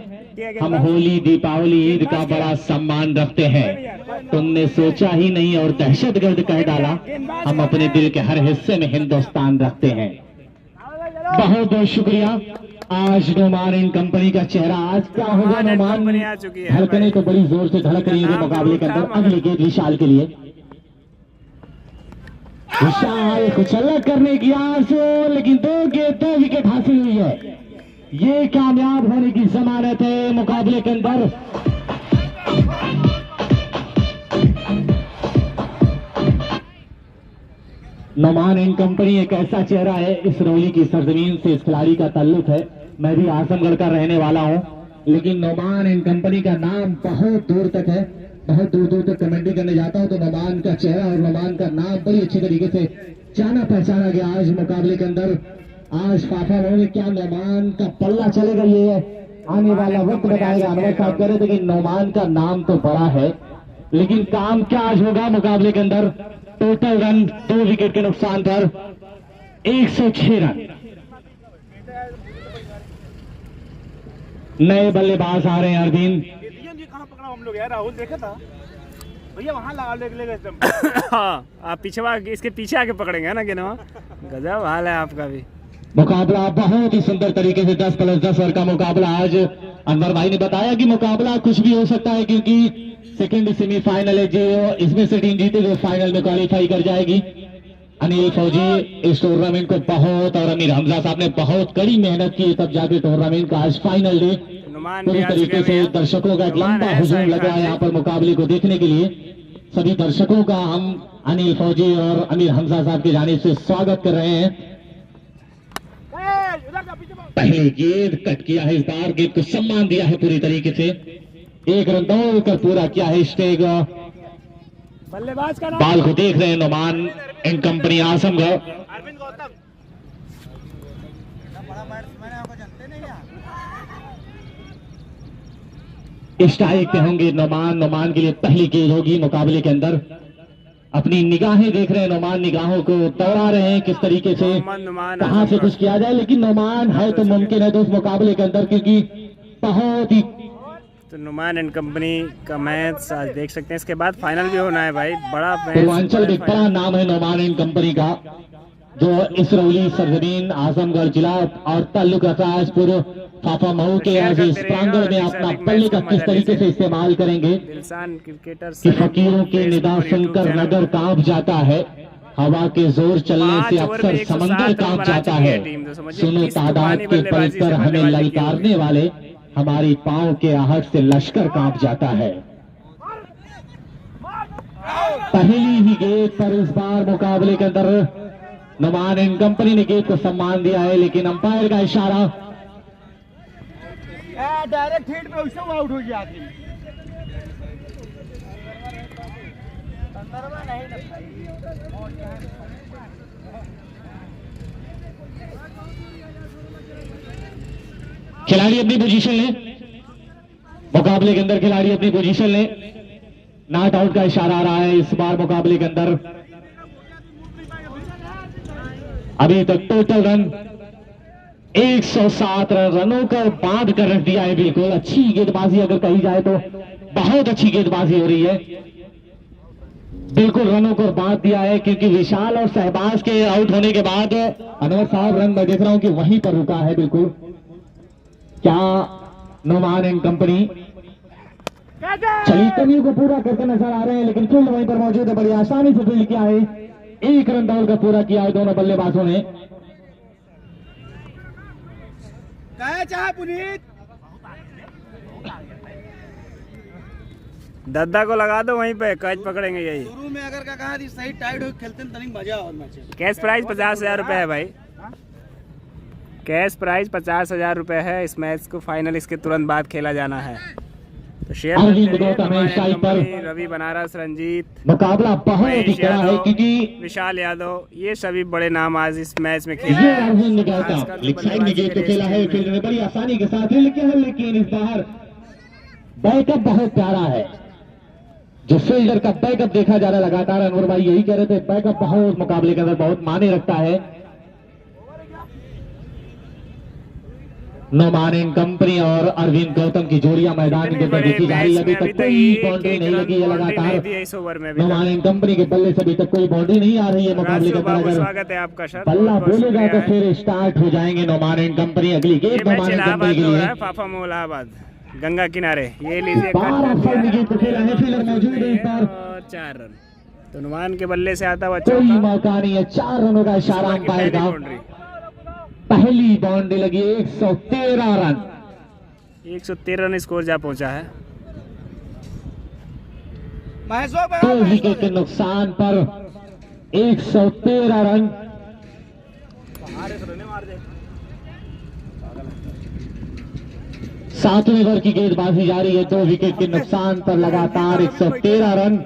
हम होली दीपावली ईद का बड़ा सम्मान रखते हैं। तुमने सोचा ही नहीं और दहशतगर्द कह डाला। हम अपने दिल के हर हिस्से में हिंदुस्तान रखते हैं। बहुत बहुत शुक्रिया। आज नुमान एंड कंपनी का चेहरा, आज क्या होगा नुमान, धड़कने तो बड़ी जोर से धड़क रही है मुकाबले के अंदर। अगली गेंद विशाल के लिए। विशाल कुछ अलग करने की आरज़ू, लेकिन 2 विकेट हासिल हुई है। ये कामयाब होने की जमानत है मुकाबले के अंदर। नुमान एंड कंपनी एक ऐसा चेहरा है, इस रौली की सरजमीन से इस खिलाड़ी का ताल्लुक है। मैं भी आजमगढ़ का रहने वाला हूं, लेकिन नुमान एंड कंपनी का नाम बहुत दूर तक है। बहुत दूर दूर तक कमेंट्री करने जाता हूं तो नुमान का चेहरा और नुमान का नाम बड़ी अच्छी तरीके से जाना पहचाना गया आज मुकाबले के अंदर। आज फाफा में क्या नौमान का पल्ला चलेगा, ये आने वाला वक्त बताएगा। अनवर साहब कह रहे थे कि नौमान का नाम तो बड़ा है, लेकिन काम क्या आज होगा मुकाबले के अंदर। टोटल रन 2 विकेट के नुकसान पर 106 रन। नए बल्लेबाज आ रहे हैं अरविंद। कहाँ पकड़ा हम लोग यार, राहुल देखा था भैया वहाँ लगा ले एकदम। हाँ, आप पीछे इसके पीछे आके पकड़ेंगे ना गेंदवा। गजब हाल है आपका भी। मुकाबला बहुत ही सुंदर तरीके से 10+10 ओवर का मुकाबला। आज अनवर भाई ने बताया कि मुकाबला कुछ भी हो सकता है, क्योंकि सेकंड सेमीफाइनल है जो इसमें से टीम जीते जो फाइनल में क्वालिफाई कर जाएगी। अनिल फौजी इस टूर्नामेंट को बहुत, और अमीर हमजा साहब ने बहुत कड़ी मेहनत की, तब जाके टूर्नामेंट का आज फाइनल डे पूरी तरीके से दर्शकों का एक लंबा हुजूम लगा है यहाँ पर मुकाबले को देखने के लिए। सभी दर्शकों का हम अनिल फौजी और अमीर हमजा साहब की जानिब से स्वागत कर रहे हैं। पहले गेंद कट किया है, इस बार गेंद को सम्मान दिया है पूरी तरीके से। 1 रन दौड़कर पूरा किया है स्टेग। बल्लेबाज का बाल को देख रहे हैं नोमान एंड कंपनी आजमगढ़। अरविंद गौतम बड़ा मैंने आपको जानते नहीं यार। स्ट्राइक पे होंगे नोमान के लिए पहली गेंद होगी मुकाबले के अंदर। अपनी निगाहें देख रहे हैं नोमान, निगाहों को दौड़ा रहे हैं किस तरीके से कहां से कुछ किया जाए, लेकिन नोमान है तो मुमकिन है तो उस मुकाबले के अंदर, क्योंकि बहुत ही तो नुमान एंड कंपनी का मैच आज देख सकते हैं। इसके बाद फाइनल भी होना है भाई, बड़ा मैच। पूर्वांचल में बड़ा नाम है नोमान एंड कंपनी का, जो इसरौली सरजमीन आजमगढ़ जिला और ताल्लुक राजपुर फाफा मऊ के आज इस प्रांगण में अपना पल्ले का किस तरीके से इस्तेमाल करेंगे कि फकीरों के निदा सुनकर नगर कांप जाता है, हवा के जोर चलने से अक्सर समंदर कांप जाता है। सुनो तादाद के बल पर हमें ललकारने वाले, हमारी पांव के आहट से लश्कर कांप जाता है। पहली ही गेंद पर इस बार मुकाबले के अंदर नुमान एंड कंपनी ने गेंद को सम्मान दिया है, लेकिन अंपायर का इशारा डायरेक्ट हिट पे उससे आउट हो गया। खिलाड़ी अपनी पोजीशन ले, मुकाबले के अंदर खिलाड़ी अपनी पोजीशन ले। नॉट आउट का इशारा आ रहा है इस बार मुकाबले के अंदर। अभी तक टोटल रन 107 रनों का बांध कर रख दिया है। बिल्कुल अच्छी गेंदबाजी अगर कही जाए तो बहुत अच्छी गेंदबाजी हो रही है। बिल्कुल रनों को बांध दिया है, क्योंकि विशाल और शहबाज के आउट होने के बाद अनवर साहब रन मैं देख रहा हूं कि वहीं पर रुका है। बिल्कुल क्या नुमान एंड कंपनी चली कमियों को पूरा करके नजर आ रहे हैं, लेकिन फील्ड वहीं पर मौजूद है। बड़ी आसानी से फील्ड किया है, 1 रन दौड़ कर पूरा किया है दोनों बल्लेबाजों ने। चाहे पुनीत दद्दा को लगा दो वहीं पे, कैच पकड़ेंगे यही। शुरू में अगर कहा थी सही टाइट हो खेलते हैं तनिक मजा और मैच। कैश प्राइज 50,000 रुपए है भाई, कैश प्राइज 50,000 रुपए है। इस मैच को फाइनल इसके तुरंत बाद खेला जाना है। तो शेयर रवि बनारस, रंजीत, मुकाबला बहुत ही कड़ा है, क्योंकि विशाल यादव, ये सभी बड़े नाम आज इस मैच में खेले। खेला है फील्ड में बड़ी आसानी के साथ, लेकिन इस बार बैकअप बहुत प्यारा है। जो फील्डर का बैकअप देखा जा रहा है लगातार, अनवर भाई यही कह रहे थे, बैकअप बहुत मुकाबले के अंदर बहुत माने रखता है। नुमान एंड कंपनी और अरविंद गौतम की जोड़ियां मैदान के अंदर देखी जा रही है। अभी तक कोई बाउंड्री नहीं लगी है लगातार। नुमान एंड कंपनी के बल्ले से अभी तक कोई बाउंड्री नहीं आ रही है मुकाबले के अंदर। स्वागत है आपका सर। बल्ला बोलेगा तो फिर स्टार्ट हो जाएंगे नुमान एंड कंपनी। अगली गेंद नुमान एंड कंपनी के लिए। फाफा इलाहाबाद गंगा किनारे, ये लीजिए 12 मौजूद है इस बार। 4 रन तो नुमान के बल्ले से आता हुआ कोई मौका नहीं है। 4 रनों का इशारा अंपायर का। पहली बाउंड्री लगी 113 रन। 113 रन स्कोर जा पहुंचा है। 2 विकेट के नुकसान पर 113 रन। सातवें ओवर की गेंदबाजी जारी है। 2 विकेट के नुकसान पर लगातार 113 रन।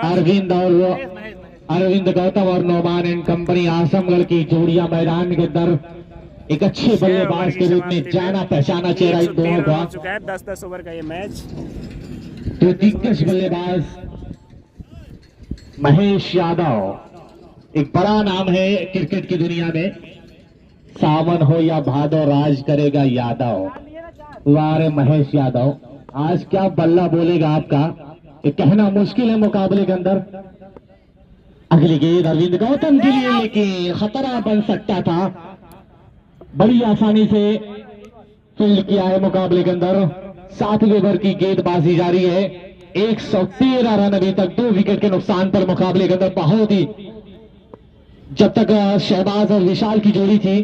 अरविंद और अरविंद गौतम और नोमान एंड कंपनी आजमगढ़ की जोड़ियां मैदान के अंदर एक अच्छे बल्लेबाज के रूप में जाना पहचाना चेहरा इन दोनों का। हो चुका है 10-10 ओवर का ये मैच। तो दिग्गज बल्लेबाज महेश यादव एक बड़ा नाम है क्रिकेट की दुनिया में। सावन हो या भादो राज करेगा यादव। वारे महेश यादव, आज क्या बल्ला बोलेगा आपका, ये कहना मुश्किल है मुकाबले के अंदर। अगली गेंद अरविंद गौतम के लिए, लेकिन खतरा बन सकता था। बड़ी आसानी से फील्ड किया है मुकाबले के अंदर। 7वें ओवर की गेंदबाजी जारी है। 113 रन अभी तक 2 विकेट के नुकसान पर मुकाबले के अंदर। बहुत ही, जब तक शहबाज और विशाल की जोड़ी थी,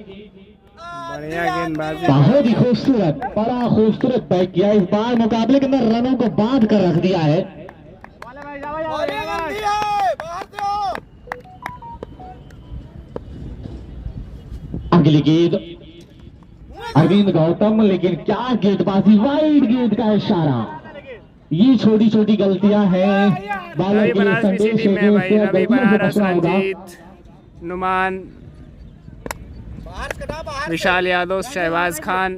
बढ़िया गेंदबाजी, बहुत ही खूबसूरत, बड़ा खूबसूरत बैक किया। इस बार मुकाबले के अंदर रनों को बांध कर रख दिया है। अगली गेंद अरविंद गौतम, लेकिन क्या गेंदबाजी, वाइड गेंद का इशारा। ये छोटी छोटी गलतियां हैं, बालक रवि के लिए बनारस इसी संदेश टीम है में कि है भाई। उससे रवि गलतियों से बनारस, बचना होगा। रंजीत, नुमान, विशाल यादव, शहबाज खान,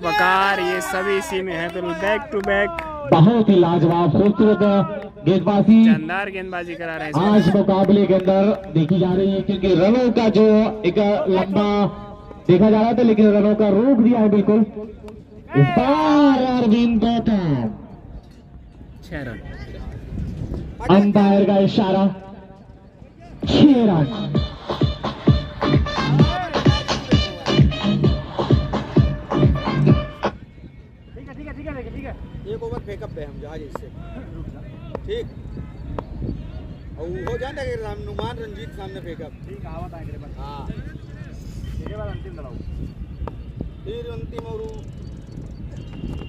वकार, ये सभी इसी में है। तो बैक टू बैक बहुत ही लाजवाब खूबसूरत गेंदबाजी शानदार गेंदबाजी करा रहे हैं। आज मुकाबले के अंदर देखी जा रही है, क्योंकि रनों का जो एक लंबा देखा जा रहा था, लेकिन रनों का रोक दिया है बिल्कुल। इस बार अरविंद गौतम, 6 रन। अंपायर का इशारा, 6 रन। एक ओवर फेकअप पे हम जहाज इससे ठीक और हो जाए ना नुमान रंजीत सामने फेकअप ठीक आवत है के बाद। हां इसके बाद अंतिम लड़ाओ, फिर अंतिम और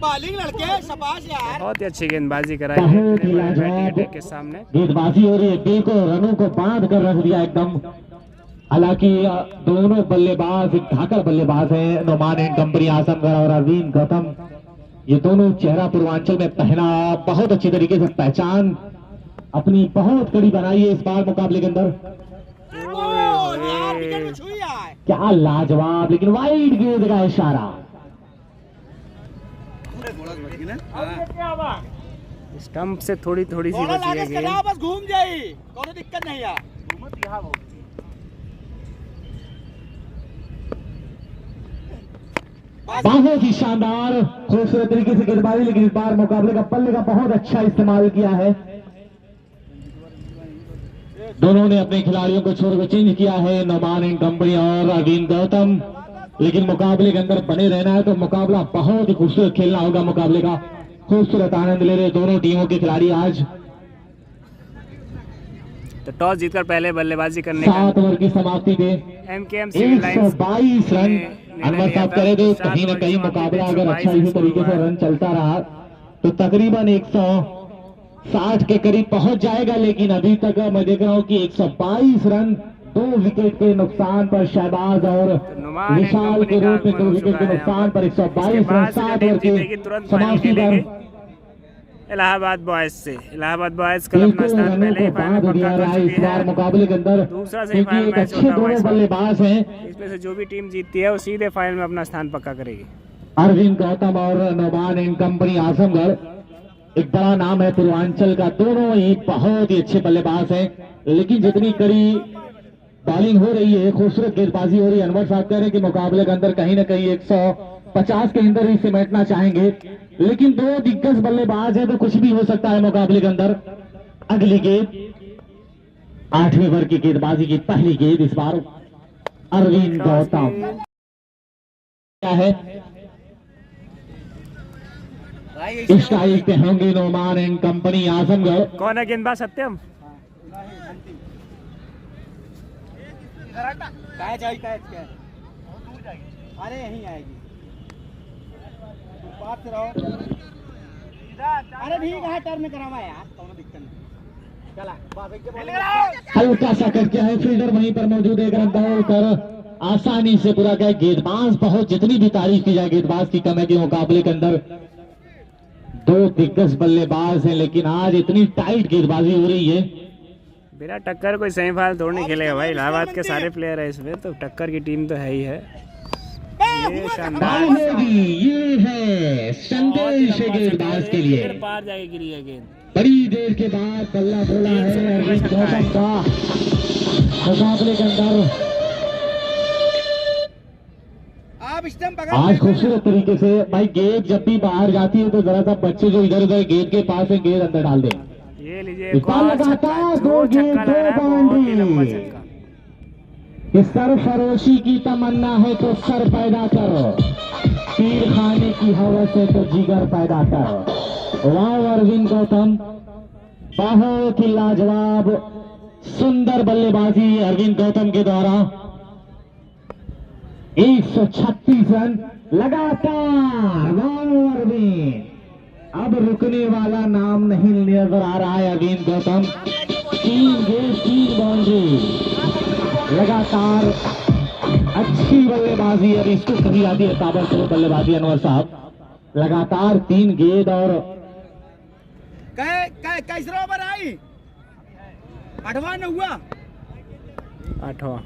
बॉलिंग लड़के शाबाश यार। बहुत ही अच्छी गेंदबाजी कराई है बहुत ही इतने बड़े लाजवाब बैटिंग अटैक के सामने। गेंदबाजी हो रही है, बिल्कुल रनों को बांध कर रख दिया एकदम। हालांकि दोनों बल्लेबाज एक धाकड़ बल्लेबाज हैं, नोमान एंड कंपनी आजमगढ़ और अरविंद गौतम। ये दोनों चेहरा पूर्वांचल में पहना, बहुत अच्छी तरीके से पहचान अपनी बहुत कड़ी बनाई है इस बार मुकाबले के अंदर। क्या लाजवाब, लेकिन वाइड गेंद का इशारा। स्टंप से थोड़ी थोड़ी सी बची है गेंद। बस घूम जाई, कोई दिक्कत नहीं है। बहुत ही शानदार खूबसूरत तरीके से गेंदबाजी, लेकिन इस बार मुकाबले का बल्ले का बहुत अच्छा इस्तेमाल किया है। दोनों ने अपने खिलाड़ियों को छोड़ कर चेंज किया है, नोमान एंड कंपनी और अरविंद गौतम। लेकिन मुकाबले के अंदर बने रहना है, तो मुकाबला बहुत ही खूबसूरत खेलना होगा। मुकाबले का खूबसूरत आनंद ले रहे दोनों टीमों के खिलाड़ी आज। तो टॉस जीतकर पहले बल्लेबाजी करने का 7 ओवर की समाप्ति पे MKM civil lines 122 run Anwar साहब करे। तो कहीं ना कहीं मुकाबला अगर अच्छा इसी तरीके से रन चलता रहा तो तकरीबन 160 के करीब पहुंच जाएगा। लेकिन अभी तक मैं देख रहा हूं कि 122 रन 2 विकेट के नुकसान पर शहबाज और विशाल के रूप में 2 विकेट के नुकसान पर 122 रन 7 ओवर की समाप्ति पर इलाहाबाद बॉयज से। इलाहाबाद बॉयज कल अपना स्थान पहले ही फाइनल पक्का कर चुकी इस बार है। मुकाबले के अंदर दूसरा क्योंकि सेमीफाइनल एक मैच अच्छे होगा दोनों बल्लेबाज हैं। इसमें से जो भी टीम जीतती है वो सीधे फाइनल में अपना स्थान पक्का करेगी। अरविंद गौतम और नोमान एंड कंपनी आजमगढ़ एक बड़ा नाम है पूर्वांचल का। दोनों ही बहुत ही अच्छे बल्लेबाज हैं, लेकिन जितनी कड़ी बॉलिंग हो रही है, खूबसूरत गेंदबाजी हो रही है, अनवर साहब कह रहे हैं कि मुकाबले के अंदर कहीं ना कहीं 150 के अंदर ही सिमटना चाहेंगे। लेकिन 2 दिग्गज बल्लेबाज है तो कुछ भी हो सकता है मुकाबले के अंदर। अगली गेंद 8वें ओवर की गेंदबाजी की पहली गेंद इस बार अरविंद गौतम क्या है, स्ट्राइक पे होंगे नोमान एंड कंपनी आजमगढ़। कौन है गेंदबाज? सत्यम। कैच आई, कैच क्या है? अरे यहीं आएगी, बात से रहो। अरे ठीक है, टर्न करावा यार, कोई दिक्कत नहीं। चला हल्का सा करके है, फील्डर वहीं पर मौजूद है, दौड़ कर आसानी से पूरा गया। गेंदबाज बहुत, जितनी भी तारीफ की जाए गेंदबाज की कम है कि मुकाबले के अंदर 2 दिग्गज बल्लेबाज हैं, लेकिन आज इतनी टाइट गेंदबाजी हो रही है। बिना टक्कर कोई सेमीफाइनल थोड़ी नहीं खेलेगा भाई। इलाहाबाद के सारे प्लेयर है इसमें, तो टक्कर की टीम तो है ही है। ये शानदार ये है संदेश गेंदबाज के लिए, पार जाके गिरी है गेंद। बड़ी देर के बाद बल्ला बोला है अरविंद गौतम का मुकाबले के अंदर। आज खूबसूरत तरीके से भाई गेंद जब भी बाहर जाती है तो जरा सा बच्चे जो इधर उधर गेंद के पास है गेंद अंदर डाल दें। ये लीजिए लगातार 2 गेंद 2 बाउंड्री। इस सरफरोशी की तमन्ना है तो सर पैदा करो, तीर खाने की हवस है तो जिगर पैदा करो। वाह अरविंद गौतम, बहुत ही लाजवाब सुंदर बल्लेबाजी अरविंद गौतम के द्वारा। 136 रन लगातार। वाह अरविंद, अब रुकने वाला नाम नहीं नजर आ रहा है अरविंद गौतम। 3 गेंद 3 बाउंड्री लगातार। अच्छी बल्लेबाजी, अब इसको कही जाती है ताबड़तोड़ बल्लेबाजी अनवर साहब। लगातार 3 गेंद और कैसरा ओवर आई 8वां न हुआ 8वां।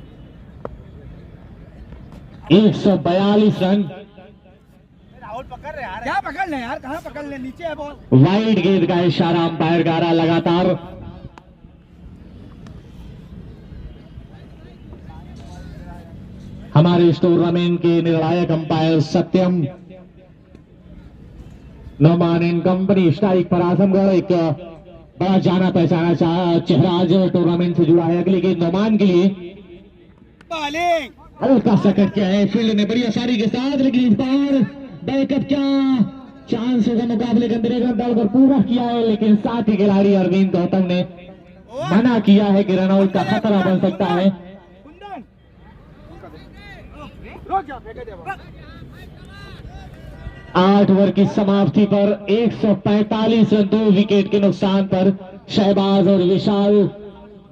142 रन। राहुल पकड़ रहे यार, क्या पकड़ ले यार, कहाँ पकड़ ले, नीचे है बॉल। वाइड गेंद का इशारा अंपायर का रहा लगातार। हमारे इस टूर्नामेंट के निर्णायक umpire Satyam Noman and company strike पर आजमगढ़, एक बड़ा जाना पहचाना चेहरा आज टूर्नामेंट से जुड़ा है। अगली गेंद नोमान के लिए, हल्का सा कट किया है फील्ड ने बड़ी आसानी के साथ, लेकिन इस बार बैकअप क्या चांस होगा मुकाबले के अंदर। एक रन डालकर पूरा किया है, लेकिन साथ ही खिलाड़ी अरविंद गौतम ने मना किया है कि रन आउट का खतरा बन सकता है। 8 ओवर की समाप्ति पर 145 रन 2 विकेट के नुकसान पर शहबाज और विशाल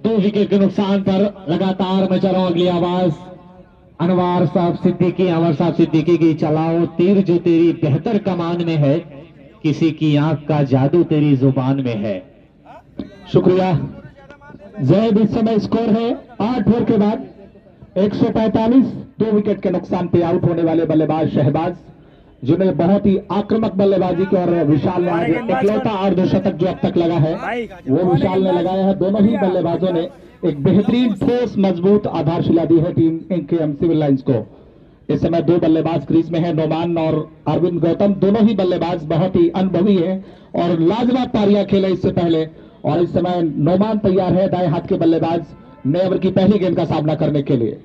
2 विकेट के नुकसान पर। लगातार मैं चलाऊं अगली आवाज अनवर साहब सिद्दीकी की, चलाओ तीर जो तेरी बेहतर कमान में है, किसी की आंख का जादू तेरी जुबान में है। शुक्रिया जैद। इस समय स्कोर है 8 ओवर के बाद 145, 2 विकेट के नुकसान पे आउट होने वाले बल्लेबाज शहबाज, जिन्हें बहुत ही आक्रामक बल्लेबाजी की, और विशाल ने आज इकलौता अर्धशतक जो अब तक लगा है वो विशाल ने लगाया है। दोनों ही बल्लेबाजों ने एक बेहतरीन ठोस मजबूत आधारशिला दी है टीम केएम सिविल लाइंस को। इस समय 2 बल्लेबाज क्रीज में है, नोमान और अरविंद गौतम। दोनों ही बल्लेबाज बहुत ही अनुभवी है और लाजवाब पारियां खेले इससे पहले, और इस समय नोमान तैयार है दाएं हाथ के बल्लेबाज नए ओवर की पहली गेंद का सामना करने के लिए।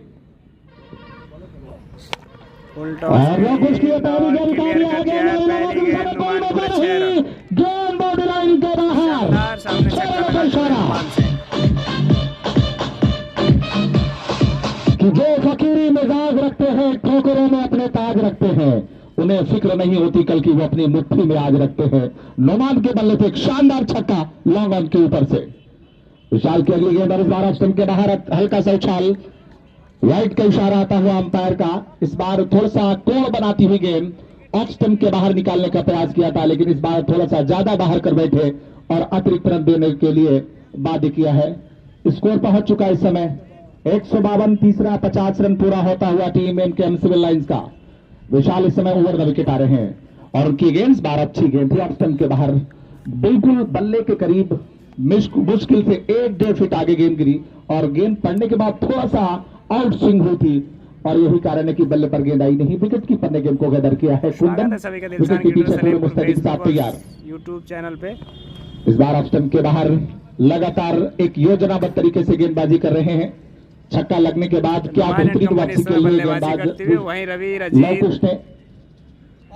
जो फकीरी मिजाज रखते हैं, ठोकरों में अपने ताज रखते हैं, उन्हें फिक्र नहीं होती कल की वो अपनी मुट्ठी में आज रखते हैं। नोमान के बल्ले पे एक शानदार छक्का लॉन्ग ऑन के ऊपर से। विशाल की अगली गेंद और इस बार स्टंप के बाहर हल्का सा उछाल, वाइड का इशारा आता हुआ अंपायर का। इस बार थोड़ा सा कोण बनाती हुई गेंद ऑफ स्टंप के बाहर निकालने का प्रयास किया था, लेकिन इस बार थोड़ा सा ज्यादा बाहर कर बैठे और अतिरिक्त रन देने के लिए बाध्य किया है। स्कोर पहुंच चुका है इस समय 152, तीसरा 50 रन पूरा होता हुआ टीम केएम सिविल लाइंस का। विशाल इस समय ओवर द विकेट आ रहे हैं और उनकी गेंद बार अच्छी गेंद थी, ऑफ स्टंप के बाहर बिल्कुल बल्ले के करीब मुश्किल से 1-1.5 फीट आगे गेंद गिरी और गेंद पड़ने के बाद थोड़ा सा आउट स्विंग हुई थी, और यही कारण है कि बल्ले पर गेंद आई नहीं। विकेट कीपर ने गेंद को गदर किया है। कुंदन विकेट के पीछे पूरे मुस्तैद साथ तैयार यूट्यूब चैनल पे। इस बार ऑफ स्टंप के बाहर लगातार एक योजनाबद्ध तरीके से गेंदबाजी कर रहे हैं। छक्का लगने के बाद क्या बेहतरीन वापसी के लिए गेंदबाज वहीं रवि रजीत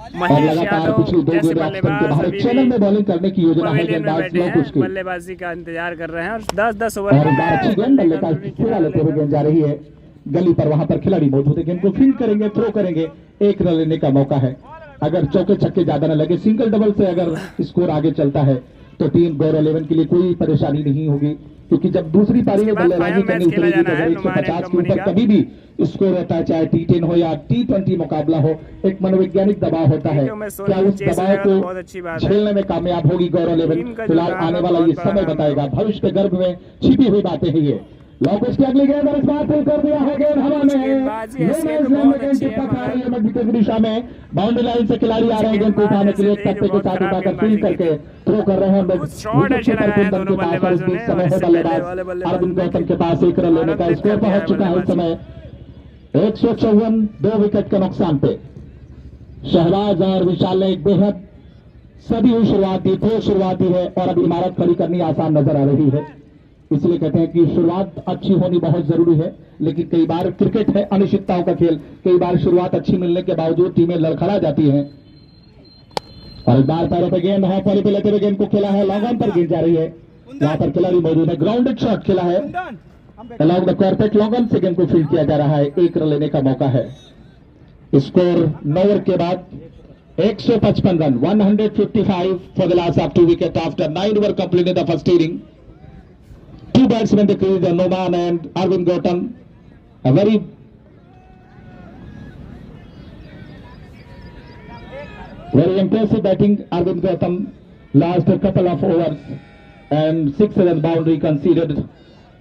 और लगातार पिछली 2 गेंद ऑफ स्टंप के बाहर चैनल में बॉलिंग करने की योजना है गेंदबाज लौकुश की। बल्लेबाजी का इंतजार कर रहे हैं और 10-10 ओवर और अच्छी गेंद बल्ले का खेला लेते हुए गेंद जा रही है गली पर। वहां पर खिलाड़ी मौजूद है, गेंद को फील्ड करेंगे, थ्रो करेंगे, 1 रन लेने का मौका है। अगर चौके छक्के ज्यादा न लगे, सिंगल डबल से अगर स्कोर आगे चलता है तो टीम गौरव 11 के लिए कोई परेशानी नहीं होगी। क्योंकि जब दूसरी पारी में बल्लेबाजी करनी उतरेगी तो 150 के ऊपर कभी भी स्कोर रहता है, चाहे T10 हो या T20 मुकाबला हो, एक मनोवैज्ञानिक दबाव होता है। क्या उस दबाव को झेलने में कामयाब होगी गौरव लेवन? फिलहाल आने वाला ये समय बताएगा, भविष्य के गर्भ में छिपी हुई बातें हैं ये। लॉकेश की अगली गेंद इस बार पुल कर दिया है, गेंद हवा में है, मध्य दिशा में बाउंड्री लाइन से खिलाड़ी आ रहे हैं गेंद को उठाने के लिए, तख्ते के साथ उठाकर फील्ड करके थ्रो कर रहे हैं। अरविंद गौतम के पास 1 रन लेने का स्कोर पहुंच चुका है इस समय 154, 2 विकेट के नुकसान पे। शहबाज और विशाल ने एक बेहद सदी हुई शुरुआत दी, ठोस शुरुआत दी है और अब इमारत खड़ी करनी आसान नजर आ रही है। इसलिए कहते हैं कि शुरुआत अच्छी होनी बहुत जरूरी है, लेकिन कई बार क्रिकेट है अनिश्चितताओं का खेल, कई बार शुरुआत अच्छी मिलने के बावजूद टीमें लड़खड़ा जाती हैं। और इस बार पैरों पे गेंद है, पॉली पे लेते हुए गेंद को खेला है, लॉन्ग ऑन पर गिर जा रही है, वहां पर खिलाड़ी मौजूद है, ग्राउंडेड शॉट खेला है, अलॉन्ग द कॉर्पेट लॉन्ग ऑन से गेंद को फील्ड किया जा रहा है, 1 रन लेने का मौका है। स्कोर 9 ओवर के बाद 155 run, 155 for the loss of 2 wicket after 9 over completed the first inning. 2 batsmen in the crease, Noman and Arvind Gautam. A very impressive batting. Arvind Gautam last a couple of overs and 6 run boundary conceded,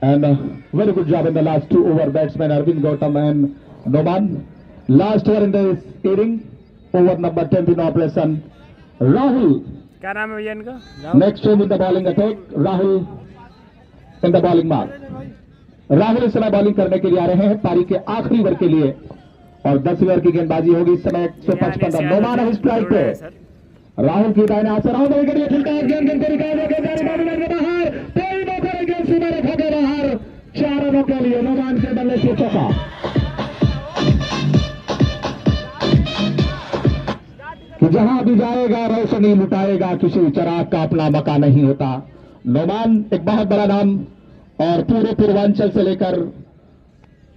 and very good job in the last 2 over batsmen Arvind Gautam and Noman. Last over in this inning, over number 10 in operation. Rahul. क्या नाम है भैया इनका? Next time in the bowling attack, Rahul in the bowling mark. Rahul इस समय बॉलिंग करने के लिए आ रहे हैं पारी के आखिरी ओवर के लिए, और 10 ओवर की गेंदबाजी होगी इस समय 155 रन। नोमान है स्ट्राइक पे, राहुल की दाहिने हाथ से राहुल के लिए खेलता है, गेंद को निकाल के बाहर, कोई मौका नहीं, गेंद सीधा रखा गया बाहर, 4 रनों के लिए नोमान के बल्ले से चौका। कि जहां भी जाएगा रोशनी लुटाएगा, किसी चिराग का अपना मकान नहीं होता। नोमान एक बहुत बड़ा नाम, और पूरे पूर्वांचल से लेकर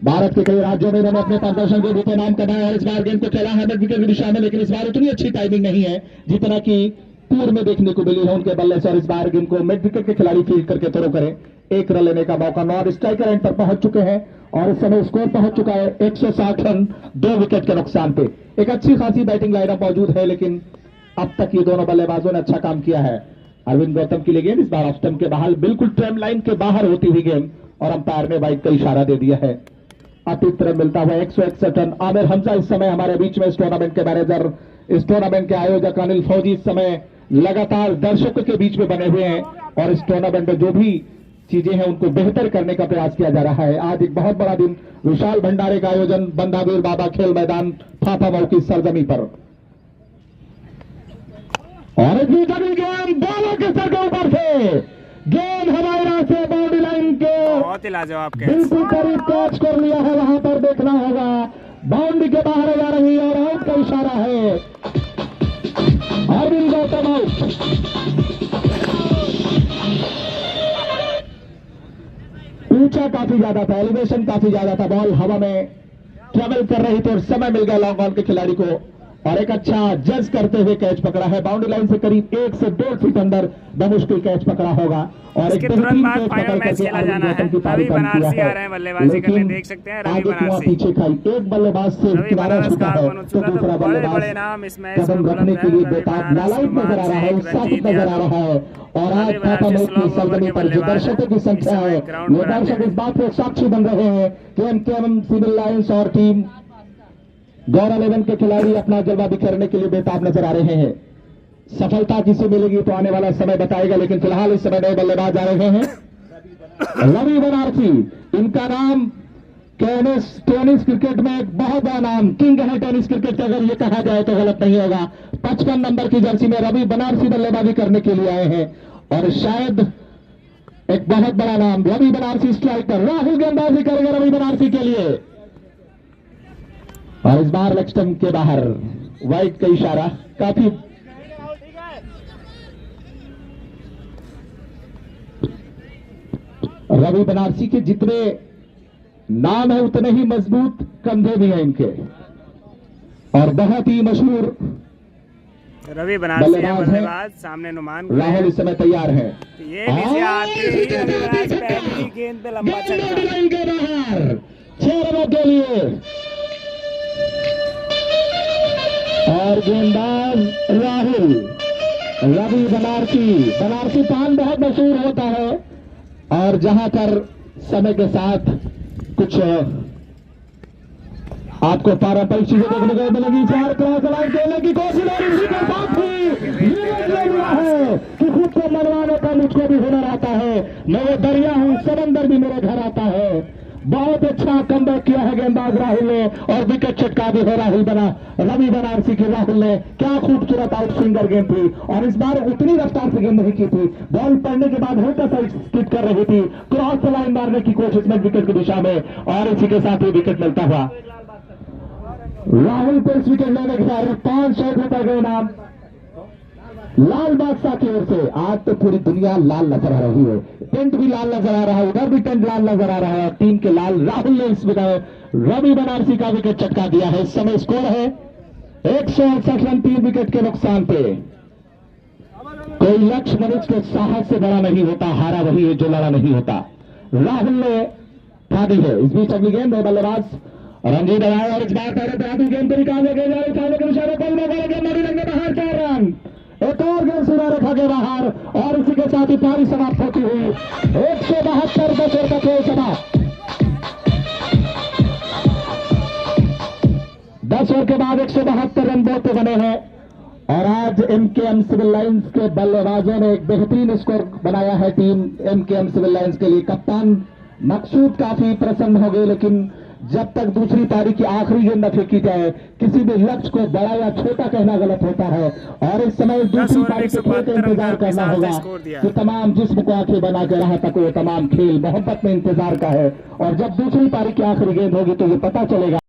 भारत के कई राज्यों में इन्होंने अपने प्रदर्शन के रूप में नाम कमाया है। इस बार गेंद को खेला है मिड विकेट की दिशा में, लेकिन इस बार उतनी अच्छी टाइमिंग नहीं है जितना कि पूर्व में देखने को मिली है उनके बल्ले से, और इस बार गेंद को मिड विकेट के खिलाड़ी फील्ड करके थ्रो करें, 1 रन लेने का मौका। नॉन स्ट्राइकर एंड पर पहुंच चुके हैं और इस समय स्कोर पहुंच चुका है 160 रन, 2 विकेट के नुकसान पे। एक अच्छी खासी बैटिंग लाइनअप मौजूद है, लेकिन अब तक ये दोनों बल्लेबाजों ने अच्छा काम किया है। अरविंद गौतम के लिए गेंद इस बार ऑफ स्टंप के बाहर, बिल्कुल ट्रेम लाइन के बाहर होती हुई गेंद, और अंपायर ने वाइड का इशारा दे दिया है। अतिरिक्त रन मिलता हुआ 161 रन। आमिर हमजा इस समय हमारे बीच में, इस टूर्नामेंट के मैनेजर, इस टूर्नामेंट के आयोजक अनिल फौजी इस समय लगातार दर्शकों के बीच में बने हुए हैं, और इस टूर्नामेंट में जो भी चीजें हैं उनको बेहतर करने का प्रयास किया जा रहा है। आज एक बहुत बड़ा दिन, विशाल भंडारे का आयोजन बंदावीर बाबा खेल मैदान फाफामऊ की सरजमी पर, और एक गेंद बॉलों के सर के ऊपर से गेंद हवाई रास्ते बाउंड्री लाइन के बहुत ही लाजवाब बिल्कुल करीब कैच कर लिया है, वहां पर देखना होगा, बाउंड्री के बाहर जा रही है और आउट का इशारा है। अरविंद गौतम आउट। ऊंचा काफी ज्यादा था, एलिवेशन काफी ज्यादा था, बॉल हवा में ट्रेवल कर रही थी और समय मिल गया लॉन्ग ऑन के खिलाड़ी को, और एक अच्छा जज करते हुए कैच पकड़ा है, बाउंड्री लाइन से करीब 1 से 1.5 फीट अंदर बमुश्किल कैच पकड़ा होगा, और एक तुरंत बाद फाइनल मैच खेला जाना है। रवि बनारसी आ रहे हैं बल्लेबाजी करने, देख सकते हैं रवि बनारसी। पीछे खाई, एक बल्लेबाज से किनारा छूटा है तो दूसरा बल्लेबाज कदम रखने के लिए बेताब नालायक नजर आ रहा है, उत्साहित नजर आ रहा है। और आज फाफामऊ की सरजमी पर जो दर्शकों की संख्या है, ये दर्शक इस बात को साक्षी बन रहे हैं कि एमकेएम सिविल लाइंस और टीम गौरव लेवन के खिलाड़ी अपना जलवा बिखेरने के लिए बेताब नजर आ रहे हैं। सफलता किसे मिलेगी तो आने वाला समय बताएगा, लेकिन फिलहाल इस समय नए बल्लेबाज आ रहे हैं। रवि बनारसी, इनका नाम टेनिस क्रिकेट में एक बहुत बड़ा नाम, किंग है टेनिस क्रिकेट का, अगर ये कहा जाए तो गलत नहीं होगा। 55 नंबर की जर्सी में रवि बनारसी बल्लेबाजी करने के लिए आए हैं, और शायद एक बहुत बड़ा नाम रवि बनारसी स्ट्राइकर। राहुल गेंदबाजी करेगा रवि बनारसी के लिए, और इस बार लेग स्टंप के बाहर वाइड का इशारा। काफी रवि बनारसी के जितने नाम है उतने ही मजबूत कंधे भी हैं इनके, और बहुत ही मशहूर रवि बनारसी है बल्लेबाज है। बल्लेबाज, सामने नुमान राहुल इस समय तैयार है। ये भी से आते ही रवि बनारसी पहली ही गेंद पे लंबा छक्का। लाइन के बाहर 6 रनों के लिए और गेंदबाज राहुल। रवि बनारसी पान बहुत मशहूर होता है और जहां पर समय के साथ कुछ आपको पारंपरिक चीजें देखने को मिलेगी। 4 क्रॉस लाइन खेलने की कोशिश है कि खुद को मनवाने का मुझको भी हुनर आता है। मैं वो दरिया हूं, समंदर भी मेरे घर आता है। बहुत अच्छा कमबैक किया है गेंदबाज राहुल ने और विकेट चटका भी है रवि बनारसी की। राहुल ने क्या खूबसूरत आउट स्विंगर गेंद थी और इस बार उतनी रफ्तार से गेंद नहीं की थी। बॉल पड़ने के बाद हल्का सा स्किप कर रही थी, क्रॉस लाइन मारने की कोशिश में विकेट की दिशा में और इसी के साथ ही विकेट मिलता हुआ राहुल को इस विकेट लेने के बाद 500 रुपए का इनाम लाल बादशाह की ओर से। आज तो पूरी दुनिया लाल नजर आ रही है, टेंट भी लाल नजर आ रहा है, उधर भी टेंट लाल नजर आ रहा है। टीम के लाल राहुल ने इस विकेट रवि बनारसी का विकेट चटका दिया है। इस समय स्कोर है 168 रन 3 विकेट के नुकसान पे। कोई लक्ष्य मनुष्य के साहस से बड़ा नहीं होता, हारा वही है जो लड़ा नहीं होता। राहुल ने खा दी है। इस बीच अगली गेंद है बल्लेबाज रंजीत आया और इस बार गेंद को निकालने के बाहर 4 रन। एक और गेंद सीधा रखा गया बाहर और इसी के साथ ही पारी समाप्त होती हुई 172 10 ओवर का खेल समाप्त। 10 ओवर के बाद 172 रन बहुत बने हैं और आज एमकेएम सिविल लाइंस के बल्लेबाजों ने एक बेहतरीन स्कोर बनाया है। टीम एमकेएम सिविल लाइंस के लिए कप्तान मकसूद काफी प्रसन्न हो गए, लेकिन जब तक दूसरी पारी की आखिरी गेंद न फेंकी जाए किसी भी लक्ष्य को बड़ा या छोटा कहना गलत होता है। और इस समय दूसरी पारी के खेल का इंतजार करना होगा कि तमाम जिस्म को आंखें बना के रहा तक वो तमाम खेल मोहब्बत में इंतजार का है और जब दूसरी पारी की आखिरी गेंद होगी तो ये पता चलेगा